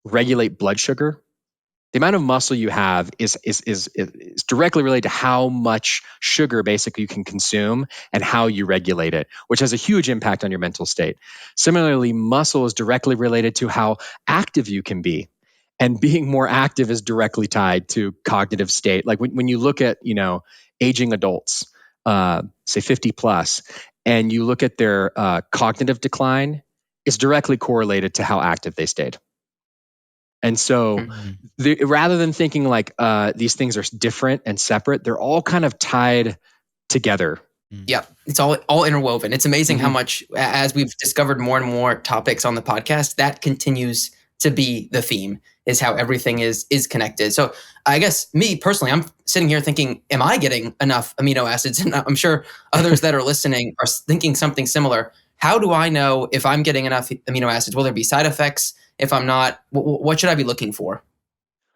[SPEAKER 1] regulate blood sugar. The amount of muscle you have is directly related to how much sugar basically you can consume and how you regulate it, which has a huge impact on your mental state. Similarly, muscle is directly related to how active you can be. And being more active is directly tied to cognitive state. Like when you look at, aging adults, say 50 plus, and you look at their cognitive decline, it's directly correlated to how active they stayed. And so rather than thinking like these things are different and separate, they're all kind of tied together
[SPEAKER 3] Yeah, it's all interwoven. It's amazing how much, as we've discovered more and more topics on the podcast, that continues to be the theme, is how everything is connected. So I guess me personally, I'm sitting here thinking, am I getting enough amino acids? And I'm sure others that are listening are thinking something similar. How do I know if I'm getting enough amino acids? Will there be side effects? If I'm not, what should I be looking for?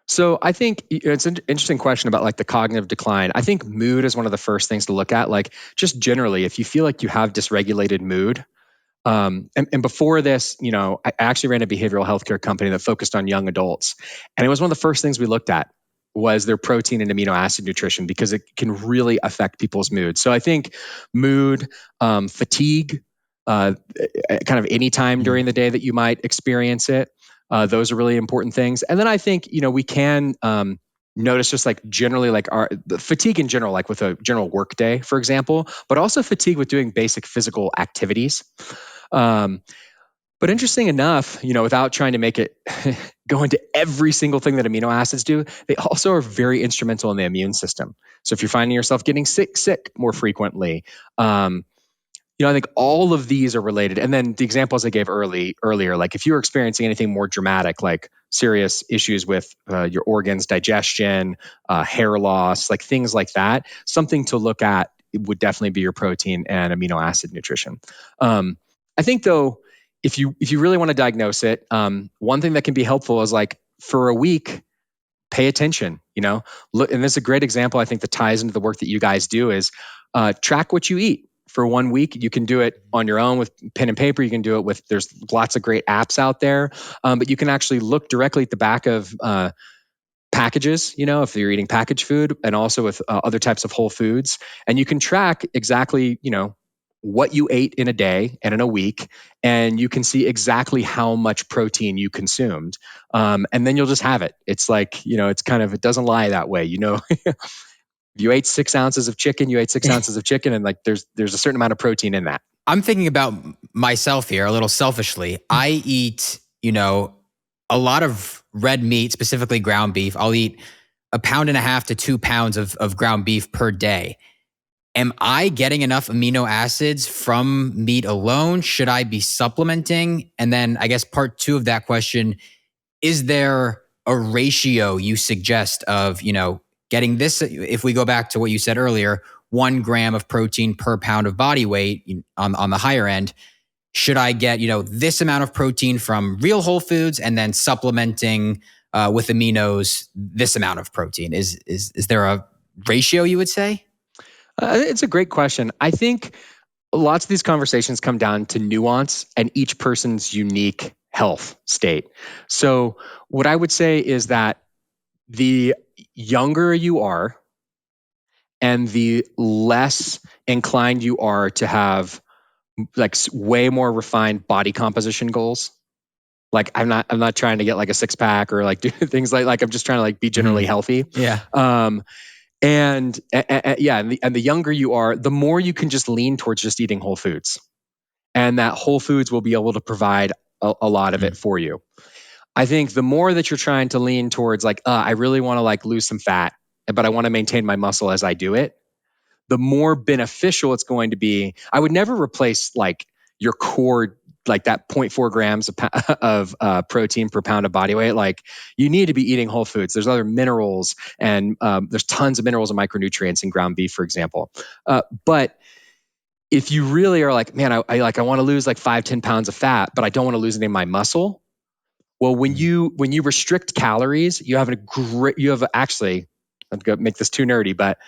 [SPEAKER 1] So I think it's an interesting question about like the cognitive decline. I think mood is one of the first things to look at. Like just generally, if you feel like you have dysregulated mood, and before this, I actually ran a behavioral healthcare company that focused on young adults, and it was one of the first things we looked at was their protein and amino acid nutrition because it can really affect people's mood. So I think mood, fatigue, kind of any time during the day that you might experience it, those are really important things. And then I think we can notice just like generally like the fatigue in general, like with a general work day, for example, but also fatigue with doing basic physical activities. Um, but interesting enough, without trying to make it go into every single thing that amino acids do, they also are very instrumental in the immune system. So if you're finding yourself getting sick more frequently, I think all of these are related. And then the examples I gave earlier, like if you're experiencing anything more dramatic, like serious issues with your organs, digestion, hair loss, like things like that, something to look at would definitely be your protein and amino acid nutrition. I think though, if you really want to diagnose it, one thing that can be helpful is like for a week, pay attention. Look, and this is a great example I think that ties into the work that you guys do is track what you eat for 1 week. You can do it on your own with pen and paper. You can do it with, there's lots of great apps out there, but you can actually look directly at the back of packages, if you're eating packaged food, and also with other types of whole foods. And you can track exactly, what you ate in a day and in a week, and you can see exactly how much protein you consumed. And then you'll just have it. It's like, it's kind of, it doesn't lie that way. You ate 6 ounces of chicken, you ate 6 ounces of chicken, and like there's a certain amount of protein in that.
[SPEAKER 2] I'm thinking about myself here a little selfishly. I eat, a lot of red meat, specifically ground beef. I'll eat 1.5 to 2 pounds of ground beef per day. Am I getting enough amino acids from meat alone? Should I be supplementing? And then I guess part 2 of that question, is there a ratio you suggest of, getting this? If we go back to what you said earlier, 1 gram of protein per pound of body weight on the higher end, should I get, this amount of protein from real whole foods and then supplementing with aminos, this amount of protein? Is there a ratio you would say?
[SPEAKER 1] It's a great question. I think lots of these conversations come down to nuance and each person's unique health state. So, what I would say is that the younger you are and the less inclined you are to have like way more refined body composition goals. Like I'm not trying to get like a six pack or like do things like I'm just trying to like be generally healthy.
[SPEAKER 2] Yeah.
[SPEAKER 1] Yeah, and the younger you are, the more you can just lean towards just eating whole foods, and that whole foods will be able to provide a lot of it for you. I think the more that you're trying to lean towards like, I really want to like lose some fat, but I want to maintain my muscle as I do it, the more beneficial it's going to be. I would never replace like your core, like that 0.4 grams of protein per pound of body weight. Like you need to be eating whole foods. There's other minerals, and there's tons of minerals and micronutrients in ground beef, for example. But if you really are like, man, I want to lose like 5-10 pounds of fat, but I don't want to lose any of my muscle. Well, when you restrict calories, you have actually, I'm going to make this too nerdy, but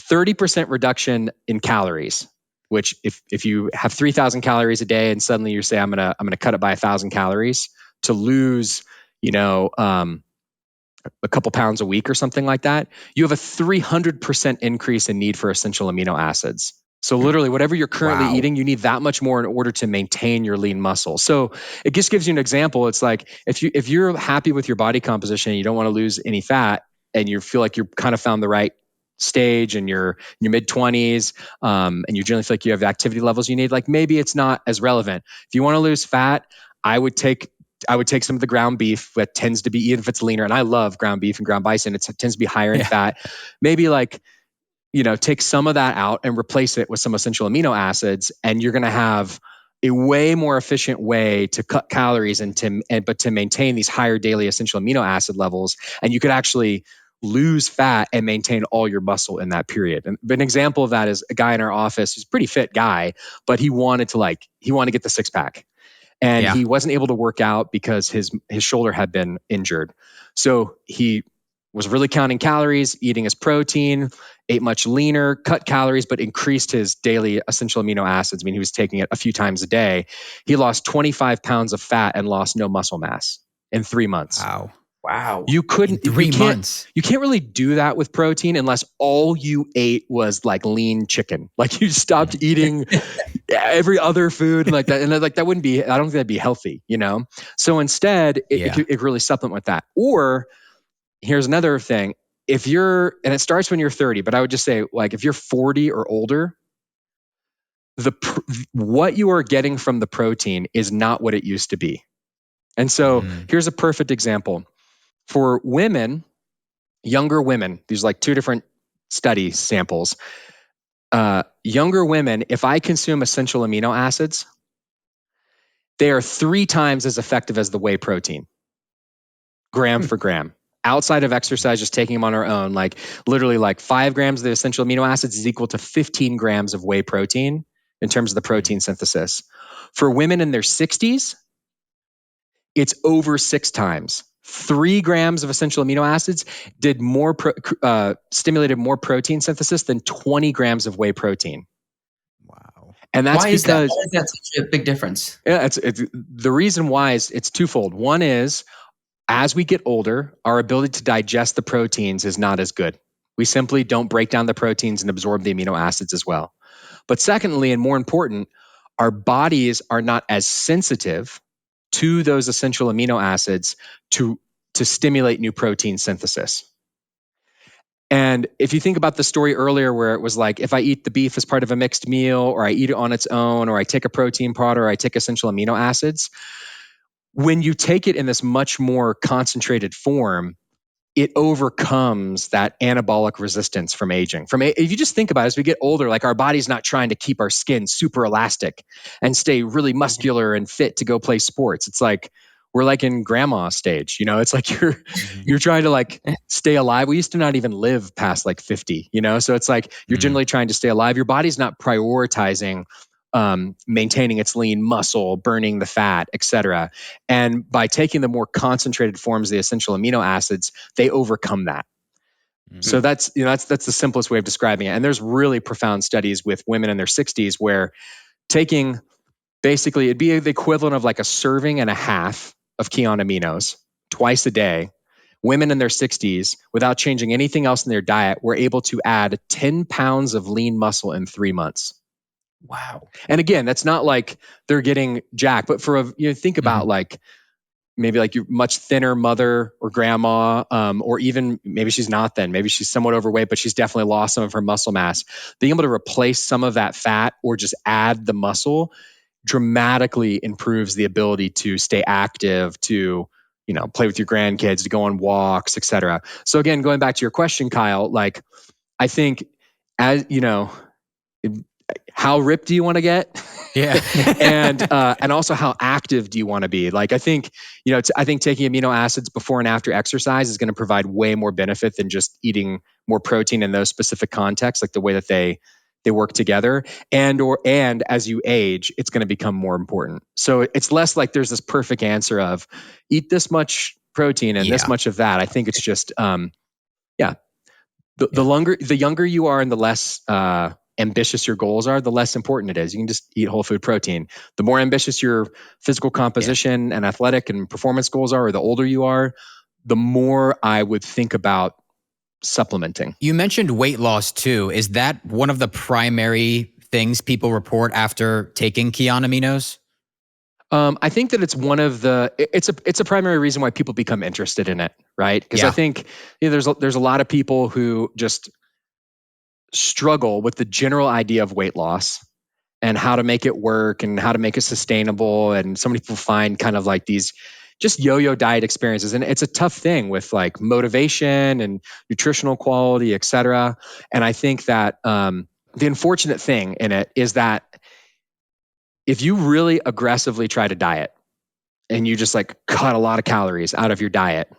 [SPEAKER 1] 30% reduction in calories, which if you have 3,000 calories a day and suddenly you say, I'm going to cut it by 1,000 calories to lose, a couple pounds a week or something like that, you have a 300% increase in need for essential amino acids. So literally whatever you're currently eating, you need that much more in order to maintain your lean muscle. So it just gives you an example. It's like if you're happy with your body composition and you don't want to lose any fat and you feel like you've kind of found the right stage and you're in your mid 20s, and you generally feel like you have the activity levels you need, like maybe it's not as relevant. If you want to lose fat, I would take some of the ground beef that tends to be, even if it's leaner, and I love ground beef and ground bison, it tends to be higher in fat. Maybe like take some of that out and replace it with some essential amino acids, and you're going to have a way more efficient way to cut calories but to maintain these higher daily essential amino acid levels. And you could actually lose fat and maintain all your muscle in that period. And an example of that is a guy in our office who's a pretty fit guy, but he wanted to get the six pack. And he wasn't able to work out because his shoulder had been injured. So he was really counting calories, eating his protein, ate much leaner, cut calories, but increased his daily essential amino acids. I mean, he was taking it a few times a day. He lost 25 pounds of fat and lost no muscle mass in 3 months.
[SPEAKER 3] Wow.
[SPEAKER 1] You couldn't,
[SPEAKER 2] in 3 months.
[SPEAKER 1] You can't really do that with protein unless all you ate was like lean chicken. Like you stopped eating every other food like that. And like that wouldn't be, I don't think that'd be healthy, So instead, it could really supplement with that. Or here's another thing. And it starts when you're 30, but I would just say, like, if you're 40 or older, what you are getting from the protein is not what it used to be. And so here's a perfect example. For women, younger women, these are like two different study samples. Younger women, if I consume essential amino acids, they are 3 times as effective as the whey protein, gram for gram. Outside of exercise, just taking them on our own, like literally like 5 grams of the essential amino acids is equal to 15 grams of whey protein in terms of the protein synthesis. For women in their 60s, it's over 6 times. 3 grams of essential amino acids did stimulated more protein synthesis than 20 grams of whey protein.
[SPEAKER 2] Wow.
[SPEAKER 1] And that's
[SPEAKER 3] Why is that such a big difference?
[SPEAKER 1] Yeah, it's the reason why is it's twofold. One is, as we get older, our ability to digest the proteins is not as good. We simply don't break down the proteins and absorb the amino acids as well. But secondly, and more important, our bodies are not as sensitive to those essential amino acids to stimulate new protein synthesis. And if you think about the story earlier where it was like, if I eat the beef as part of a mixed meal, or I eat it on its own, or I take a protein pod, or I take essential amino acids, when you take it in this much more concentrated form, it overcomes that anabolic resistance from aging. If you just think about it, as we get older, like our body's not trying to keep our skin super elastic and stay really muscular and fit to go play sports. It's like we're like in grandma stage, it's like you're trying to like stay alive. We used to not even live past like 50, so it's like you're generally trying to stay alive. Your body's not prioritizing maintaining its lean muscle, burning the fat, etc. And by taking the more concentrated forms of the essential amino acids, they overcome that. So that's the simplest way of describing it. And there's really profound studies with women in their 60s where taking basically it'd be the equivalent of like a serving and a half of Kion aminos twice a day. Women in their 60s, without changing anything else in their diet, were able to add 10 pounds of lean muscle in 3 months.
[SPEAKER 3] Wow.
[SPEAKER 1] And again, that's not like they're getting jacked, but think about like maybe like your much thinner mother or grandma, or even maybe she's not thin, maybe she's somewhat overweight, but she's definitely lost some of her muscle mass. Being able to replace some of that fat or just add the muscle dramatically improves the ability to stay active, to play with your grandkids, to go on walks, etc. So again, going back to your question, Kyle, like I think as how ripped do you want to get?
[SPEAKER 2] Yeah.
[SPEAKER 1] and also how active do you want to be? Like I think, I think taking amino acids before and after exercise is going to provide way more benefit than just eating more protein in those specific contexts, like the way that they work together. And as you age, it's going to become more important. So it's less like there's this perfect answer of eat this much protein and this much of that. I think it's just the younger you are and the less ambitious your goals are, the less important it is. You can just eat whole food protein. The more ambitious your physical composition and athletic and performance goals are, or the older you are, the more I would think about supplementing.
[SPEAKER 2] You mentioned weight loss too. Is that one of the primary things people report after taking Kion aminos?
[SPEAKER 1] I think that it's one of it's a primary reason why people become interested in it, right? Because I think there's a lot of people who just struggle with the general idea of weight loss and how to make it work and how to make it sustainable. And so many people find kind of like these just yo-yo diet experiences. And it's a tough thing with like motivation and nutritional quality, et cetera. And I think that the unfortunate thing in it is that if you really aggressively try to diet and you just like cut a lot of calories out of your diet,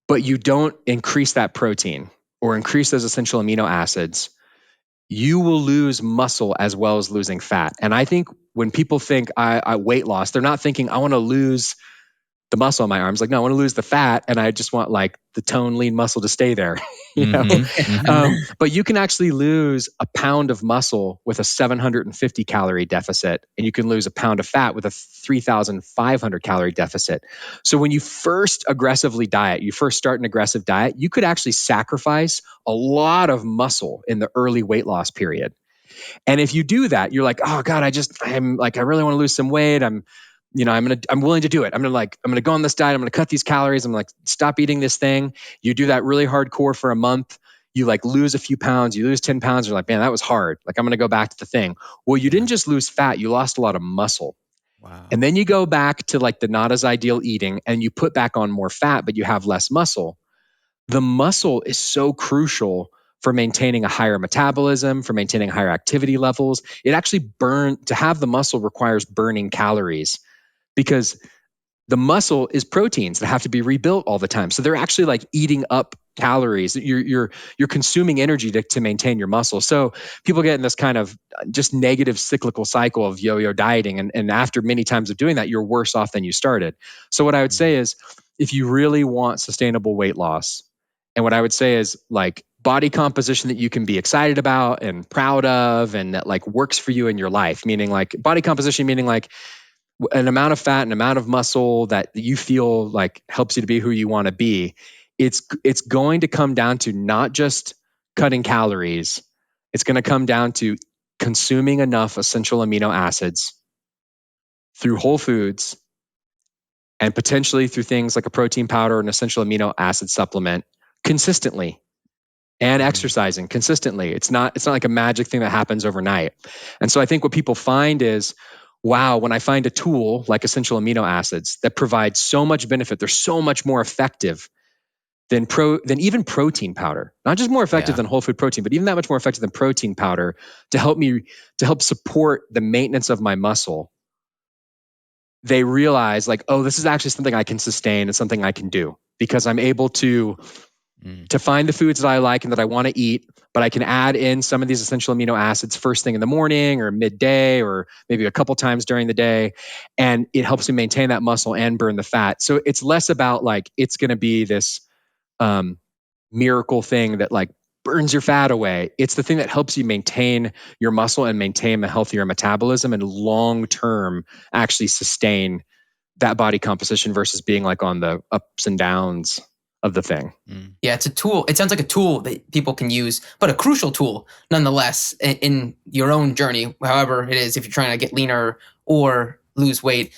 [SPEAKER 1] but you don't increase that protein or increase those essential amino acids, you will lose muscle as well as losing fat. And I think when people think I weight loss, they're not thinking I want to lose the muscle on my arms. Like, no, I want to lose the fat, and I just want like the tone, lean muscle to stay there. But you can actually lose a pound of muscle with a 750 calorie deficit, and you can lose a pound of fat with a 3,500 calorie deficit. So when you first aggressively diet, you first start an aggressive diet, you could actually sacrifice a lot of muscle in the early weight loss period. And if you do that, you're like, oh God, I really want to lose some weight. I'm willing to do it. I'm going to go on this diet. I'm going to cut these calories. I'm like, stop eating this thing. You do that really hardcore for a month. You like lose a few pounds, you lose 10 pounds. You're like, man, that was hard. Like, I'm going to go back to the thing. Well, you didn't just lose fat, you lost a lot of muscle.
[SPEAKER 2] Wow.
[SPEAKER 1] And then you go back to like the not as ideal eating and you put back on more fat, but you have less muscle. The muscle is so crucial for maintaining a higher metabolism, for maintaining higher activity levels. It actually to have the muscle requires burning calories because the muscle is proteins that have to be rebuilt all the time. So they're actually like eating up calories. You're consuming energy to maintain your muscle. So people get in this kind of just negative cyclical cycle of yo-yo dieting. And after many times of doing that, you're worse off than you started. So what I would say is if you really want sustainable weight loss, and what I would say is like body composition that you can be excited about and proud of and that like works for you in your life, meaning like body composition, meaning like an amount of fat and amount of muscle that you feel like helps you to be who you want to be. It's going to come down to not just cutting calories. It's going to come down to consuming enough essential amino acids through whole foods and potentially through things like a protein powder or an essential amino acid supplement consistently and exercising consistently. It's not like a magic thing that happens overnight. And so I think what people find is, wow, when I find a tool like essential amino acids that provides so much benefit, they're so much more effective than even protein powder. Not just more effective than whole food protein, but even that much more effective than protein powder to help support the maintenance of my muscle. They realize like, oh, this is actually something I can sustain and something I can do because I'm able to find the foods that I like and that I want to eat, but I can add in some of these essential amino acids first thing in the morning or midday or maybe a couple times during the day. And it helps me maintain that muscle and burn the fat. So it's less about like, it's going to be this miracle thing that like burns your fat away. It's the thing that helps you maintain your muscle and maintain a healthier metabolism and long term actually sustain that body composition versus being like on the ups and downs of the thing.
[SPEAKER 3] Yeah, it's a tool. It sounds like a tool that people can use, but a crucial tool nonetheless in your own journey, however it is, if you're trying to get leaner or lose weight.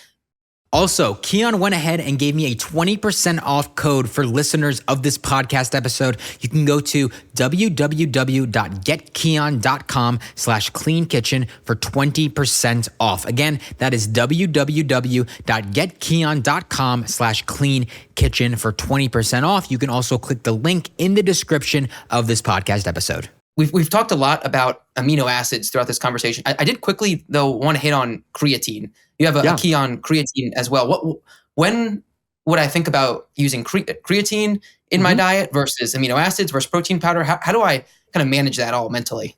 [SPEAKER 2] Also, Kion went ahead and gave me a 20% off code for listeners of this podcast episode. You can go to www.getkion.com/cleankitchen for 20% off. Again, that is www.getkion.com/cleankitchen for 20% off. You can also click the link in the description of this podcast episode.
[SPEAKER 3] We've talked a lot about amino acids throughout this conversation. I did quickly, though, want to hit on creatine. You have a Kion creatine as well. When would I think about using creatine in my diet versus amino acids versus protein powder? How do I kind of manage that all mentally?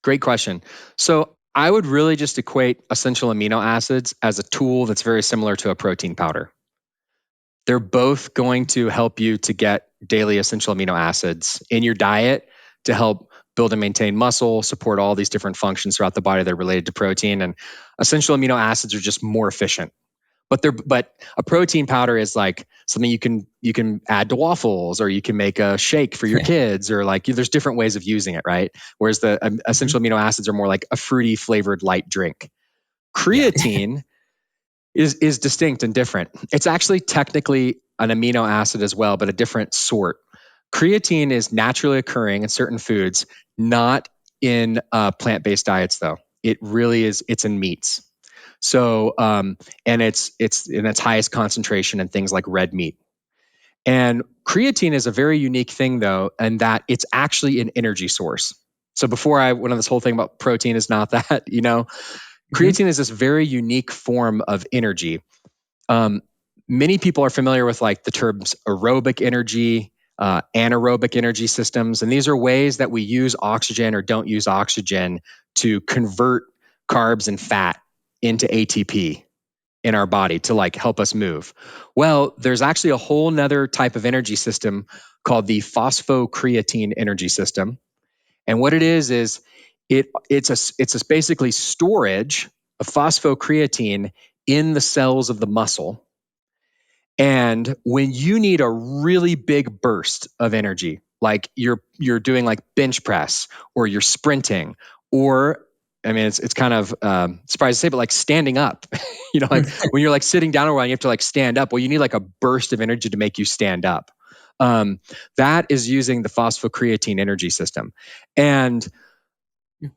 [SPEAKER 1] Great question. So I would really just equate essential amino acids as a tool that's very similar to a protein powder. They're both going to help you to get daily essential amino acids in your diet to help build and maintain muscle, support all these different functions throughout the body that are related to protein. And essential amino acids are just more efficient. But a protein powder is like something you can add to waffles, or you can make a shake for your kids, or like there's different ways of using it, right? Whereas the essential amino acids are more like a fruity flavored light drink. Creatine is distinct and different. It's actually technically an amino acid as well, but a different sort. Creatine is naturally occurring in certain foods, not in plant-based diets though. It really is, it's in meats. So, and it's in its highest concentration in things like red meat. And creatine is a very unique thing, though, and that it's actually an energy source. So before I went on this whole thing about protein is not that, creatine is this very unique form of energy. Many people are familiar with like the terms aerobic energy, anaerobic energy systems, and these are ways that we use oxygen or don't use oxygen to convert carbs and fat into ATP in our body to like help us move. Well, there's actually a whole nother type of energy system called the phosphocreatine energy system. And what it is it's basically storage of phosphocreatine in the cells of the muscle. And when you need a really big burst of energy, like you're doing like bench press or you're sprinting, or I mean it's kind of surprised to say, but like standing up, like when you're like sitting down a while, you have to like stand up. Well, you need like a burst of energy to make you stand up. That is using the phosphocreatine energy system. And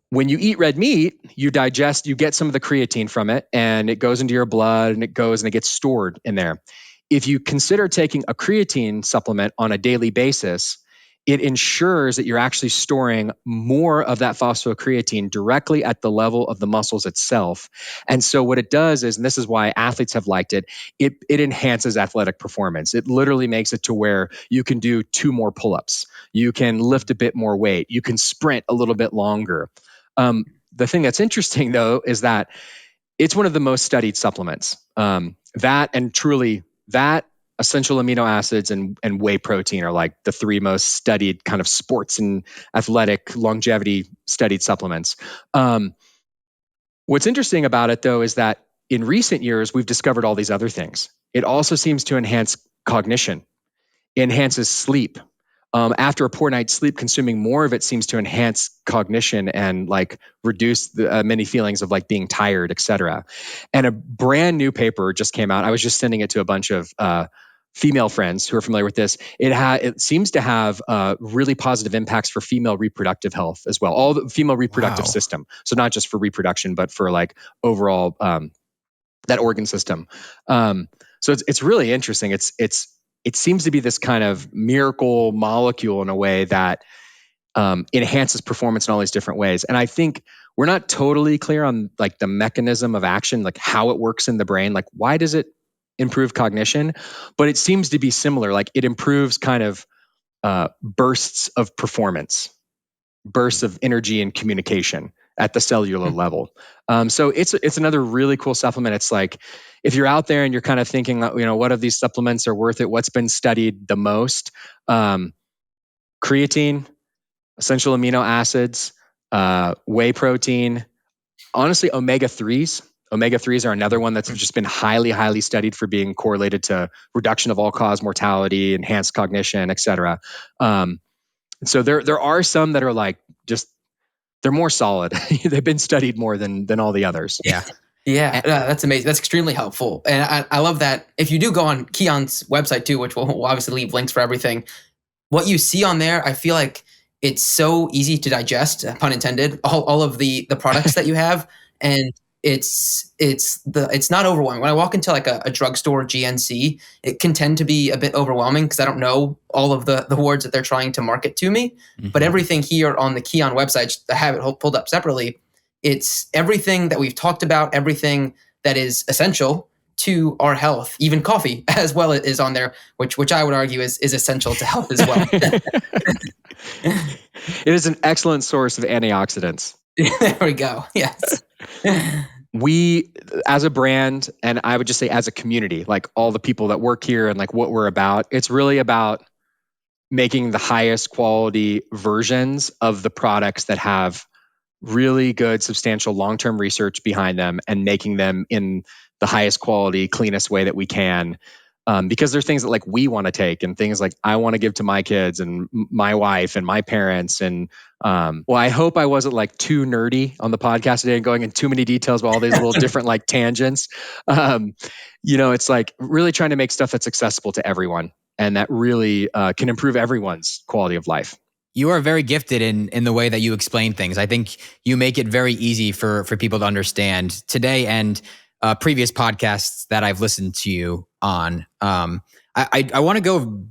[SPEAKER 1] when you eat red meat, you get some of the creatine from it, and it goes into your blood and it gets stored in there. If you consider taking a creatine supplement on a daily basis, it ensures that you're actually storing more of that phosphocreatine directly at the level of the muscles itself. And so what it does is, and this is why athletes have liked it, it enhances athletic performance. It literally makes it to where you can do 2 more pull-ups. You can lift a bit more weight. You can sprint a little bit longer. The thing that's interesting, though, is that it's one of the most studied supplements. That essential amino acids and whey protein are like the 3 most studied kind of sports and athletic longevity studied supplements. What's interesting about it, though, is that in recent years, we've discovered all these other things. It also seems to enhance cognition, enhances sleep. After a poor night's sleep, consuming more of it seems to enhance cognition and like reduce the many feelings of like being tired, etc. And a brand new paper just came out. I was just sending it to a bunch of female friends who are familiar with this. It seems to have really positive impacts for female reproductive health as well. All the female reproductive system. So not just for reproduction, but for like overall that organ system. So it's really interesting. It seems to be this kind of miracle molecule in a way that enhances performance in all these different ways. And I think we're not totally clear on like the mechanism of action, like how it works in the brain. Like why does it improve cognition? But it seems to be similar. Like it improves kind of bursts of performance, bursts of energy and communication at the cellular level. So it's another really cool supplement. It's like if you're out there and you're kind of thinking, what of these supplements are worth it? What's been studied the most? Creatine, essential amino acids, whey protein, honestly, omega-3s. Omega-3s are another one that's just been highly, highly studied for being correlated to reduction of all-cause mortality, enhanced cognition, et cetera. So there are some that are like just they're more solid. They've been studied more than all the others.
[SPEAKER 2] Yeah.
[SPEAKER 3] Yeah, that's amazing. That's extremely helpful. And I love that. If you do go on Kion's website too, which we'll obviously leave links for everything, what you see on there, I feel like it's so easy to digest, pun intended, all of the products that you have. And it's not overwhelming. When I walk into like a drugstore GNC, it can tend to be a bit overwhelming because I don't know all of the words that they're trying to market to me. Mm-hmm. But everything here on the Kion website, I have it pulled up separately. It's everything that we've talked about, everything that is essential to our health. Even coffee as well is on there, which I would argue is essential to health as well.
[SPEAKER 1] It is an excellent source of antioxidants.
[SPEAKER 3] There we go. Yes.
[SPEAKER 1] We, as a brand, and I would just say as a community, like all the people that work here and like what we're about, it's really about making the highest quality versions of the products that have really good, substantial long-term research behind them and making them in the highest quality, cleanest way that we can. Because there's things that like we want to take and things like I want to give to my kids and my wife and my parents. And I hope I wasn't like too nerdy on the podcast today and going in too many details about all these little different like tangents. It's like really trying to make stuff that's accessible to everyone and that really can improve everyone's quality of life.
[SPEAKER 2] You are very gifted in the way that you explain things. I think you make it very easy for people to understand today. And previous podcasts that I've listened to you on. I want to go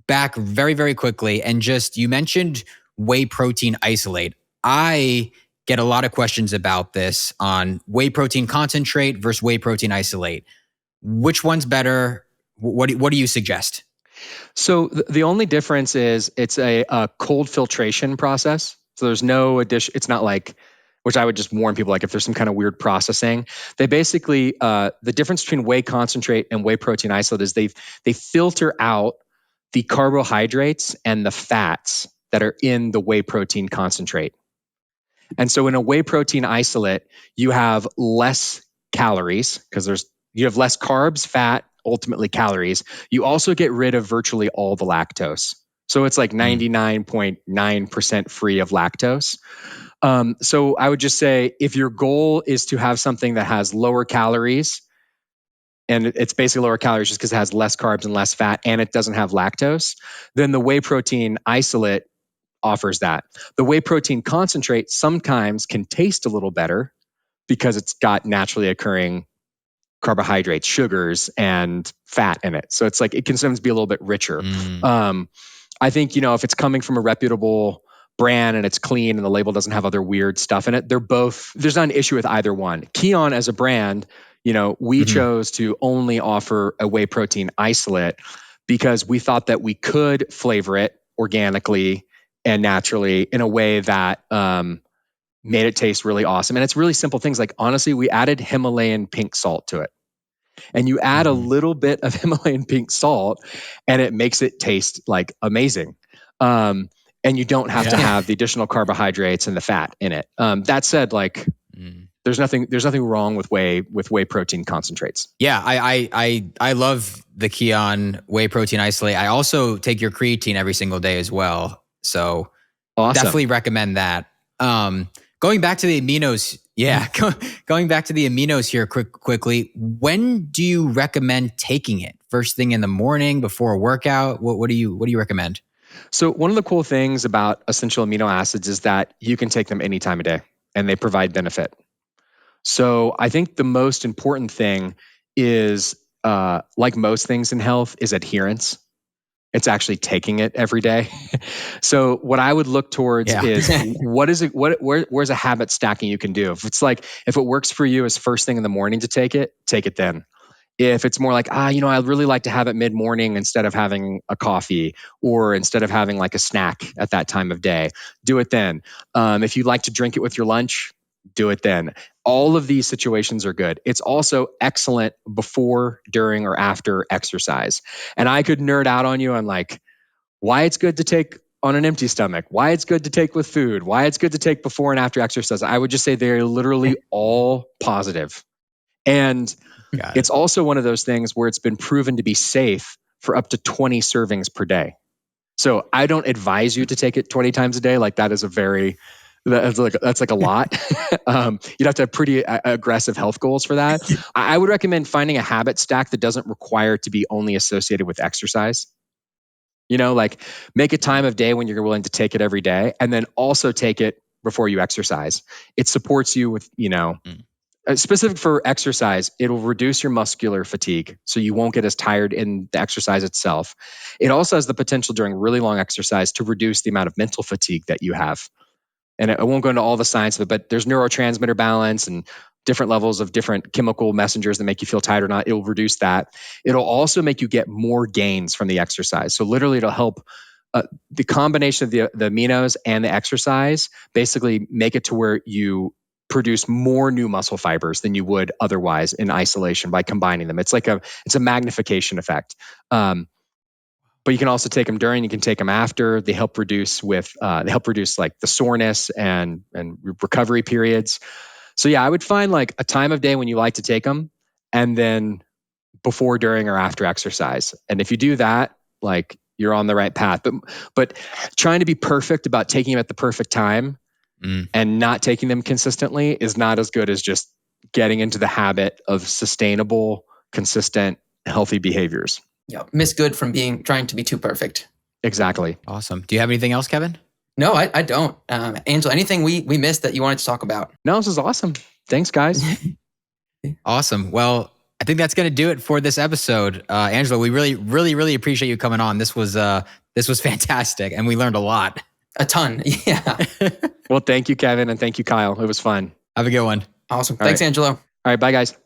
[SPEAKER 2] back very, very quickly and just, you mentioned whey protein isolate. I get a lot of questions about this on whey protein concentrate versus whey protein isolate. Which one's better? What do you suggest?
[SPEAKER 1] So the only difference is it's a cold filtration process. So there's no addition. It's not like, which I would just warn people, like if there's some kind of weird processing, they basically, the difference between whey concentrate and whey protein isolate is they filter out the carbohydrates and the fats that are in the whey protein concentrate. And so in a whey protein isolate, you have less calories because you have less carbs, fat, ultimately calories. You also get rid of virtually all the lactose. So it's like 99.9% free of lactose. So I would just say if your goal is to have something that has lower calories, and it's basically lower calories just because it has less carbs and less fat and it doesn't have lactose, then the whey protein isolate offers that. The whey protein concentrate sometimes can taste a little better because it's got naturally occurring carbohydrates, sugars, and fat in it. So it's like it can sometimes be a little bit richer. I think, if it's coming from a reputable brand and it's clean and the label doesn't have other weird stuff in it, there's not an issue with either one. Kion as a brand, we chose to only offer a whey protein isolate because we thought that we could flavor it organically and naturally in a way that made it taste really awesome. And it's really simple things. Like, honestly, we added Himalayan pink salt to it. And you add a little bit of Himalayan pink salt and it makes it taste like amazing. And you don't have to have the additional carbohydrates and the fat in it. That said, there's nothing wrong with whey protein concentrates.
[SPEAKER 2] Yeah, I love the Kion whey protein isolate. I also take your creatine every single day as well. So awesome. Definitely recommend that. Going back to the aminos, going back to the aminos here quickly. When do you recommend taking it? First thing in the morning, before a workout? What do you recommend?
[SPEAKER 1] So one of the cool things about essential amino acids is that you can take them any time of day and they provide benefit. So I think the most important thing is, like most things in health, is adherence. It's actually taking it every day. So what I would look towards is where's a habit stacking you can do? If it works for you as first thing in the morning to take it then. If it's more like, I'd really like to have it mid-morning instead of having a coffee or instead of having like a snack at that time of day, do it then. If you'd like to drink it with your lunch, do it then. All of these situations are good. It's also excellent before, during, or after exercise. And I could nerd out on you on like why it's good to take on an empty stomach, why it's good to take with food, why it's good to take before and after exercise. I would just say they're literally all positive. And it's also one of those things where it's been proven to be safe for up to 20 servings per day. So I don't advise you to take it 20 times a day. Like that's like a lot. You'd have to have pretty aggressive health goals for that. I would recommend finding a habit stack that doesn't require to be only associated with exercise. Like make a time of day when you're willing to take it every day, and then also take it before you exercise. It supports you with, specific for exercise, it'll reduce your muscular fatigue. So you won't get as tired in the exercise itself. It also has the potential during really long exercise to reduce the amount of mental fatigue that you have. And I won't go into all the science of it, but there's neurotransmitter balance and different levels of different chemical messengers that make you feel tired or not. It will reduce that. It'll also make you get more gains from the exercise. So literally it'll help the combination of the aminos and the exercise basically make it to where you produce more new muscle fibers than you would otherwise in isolation by combining them. It's a magnification effect. But you can also take them during. You can take them after. They help reduce like the soreness and recovery periods. So yeah, I would find like a time of day when you like to take them, and then before, during, or after exercise. And if you do that, like you're on the right path. But trying to be perfect about taking them at the perfect time and not taking them consistently is not as good as just getting into the habit of sustainable, consistent, healthy behaviors.
[SPEAKER 3] Yeah, miss good from trying to be too perfect.
[SPEAKER 1] Exactly.
[SPEAKER 2] Awesome. Do you have anything else, Kevin?
[SPEAKER 3] No, I don't. Angelo, anything we missed that you wanted to talk about?
[SPEAKER 1] No, this is awesome. Thanks, guys.
[SPEAKER 2] Awesome. Well, I think that's going to do it for this episode. Angelo, we really appreciate you coming on. This was fantastic, and we learned a lot.
[SPEAKER 3] A ton. Yeah.
[SPEAKER 1] Well, thank you, Kevin, and thank you, Kyle. It was fun.
[SPEAKER 2] Have a good one.
[SPEAKER 3] Awesome. Thanks, Angelo.
[SPEAKER 1] All right. Bye, guys.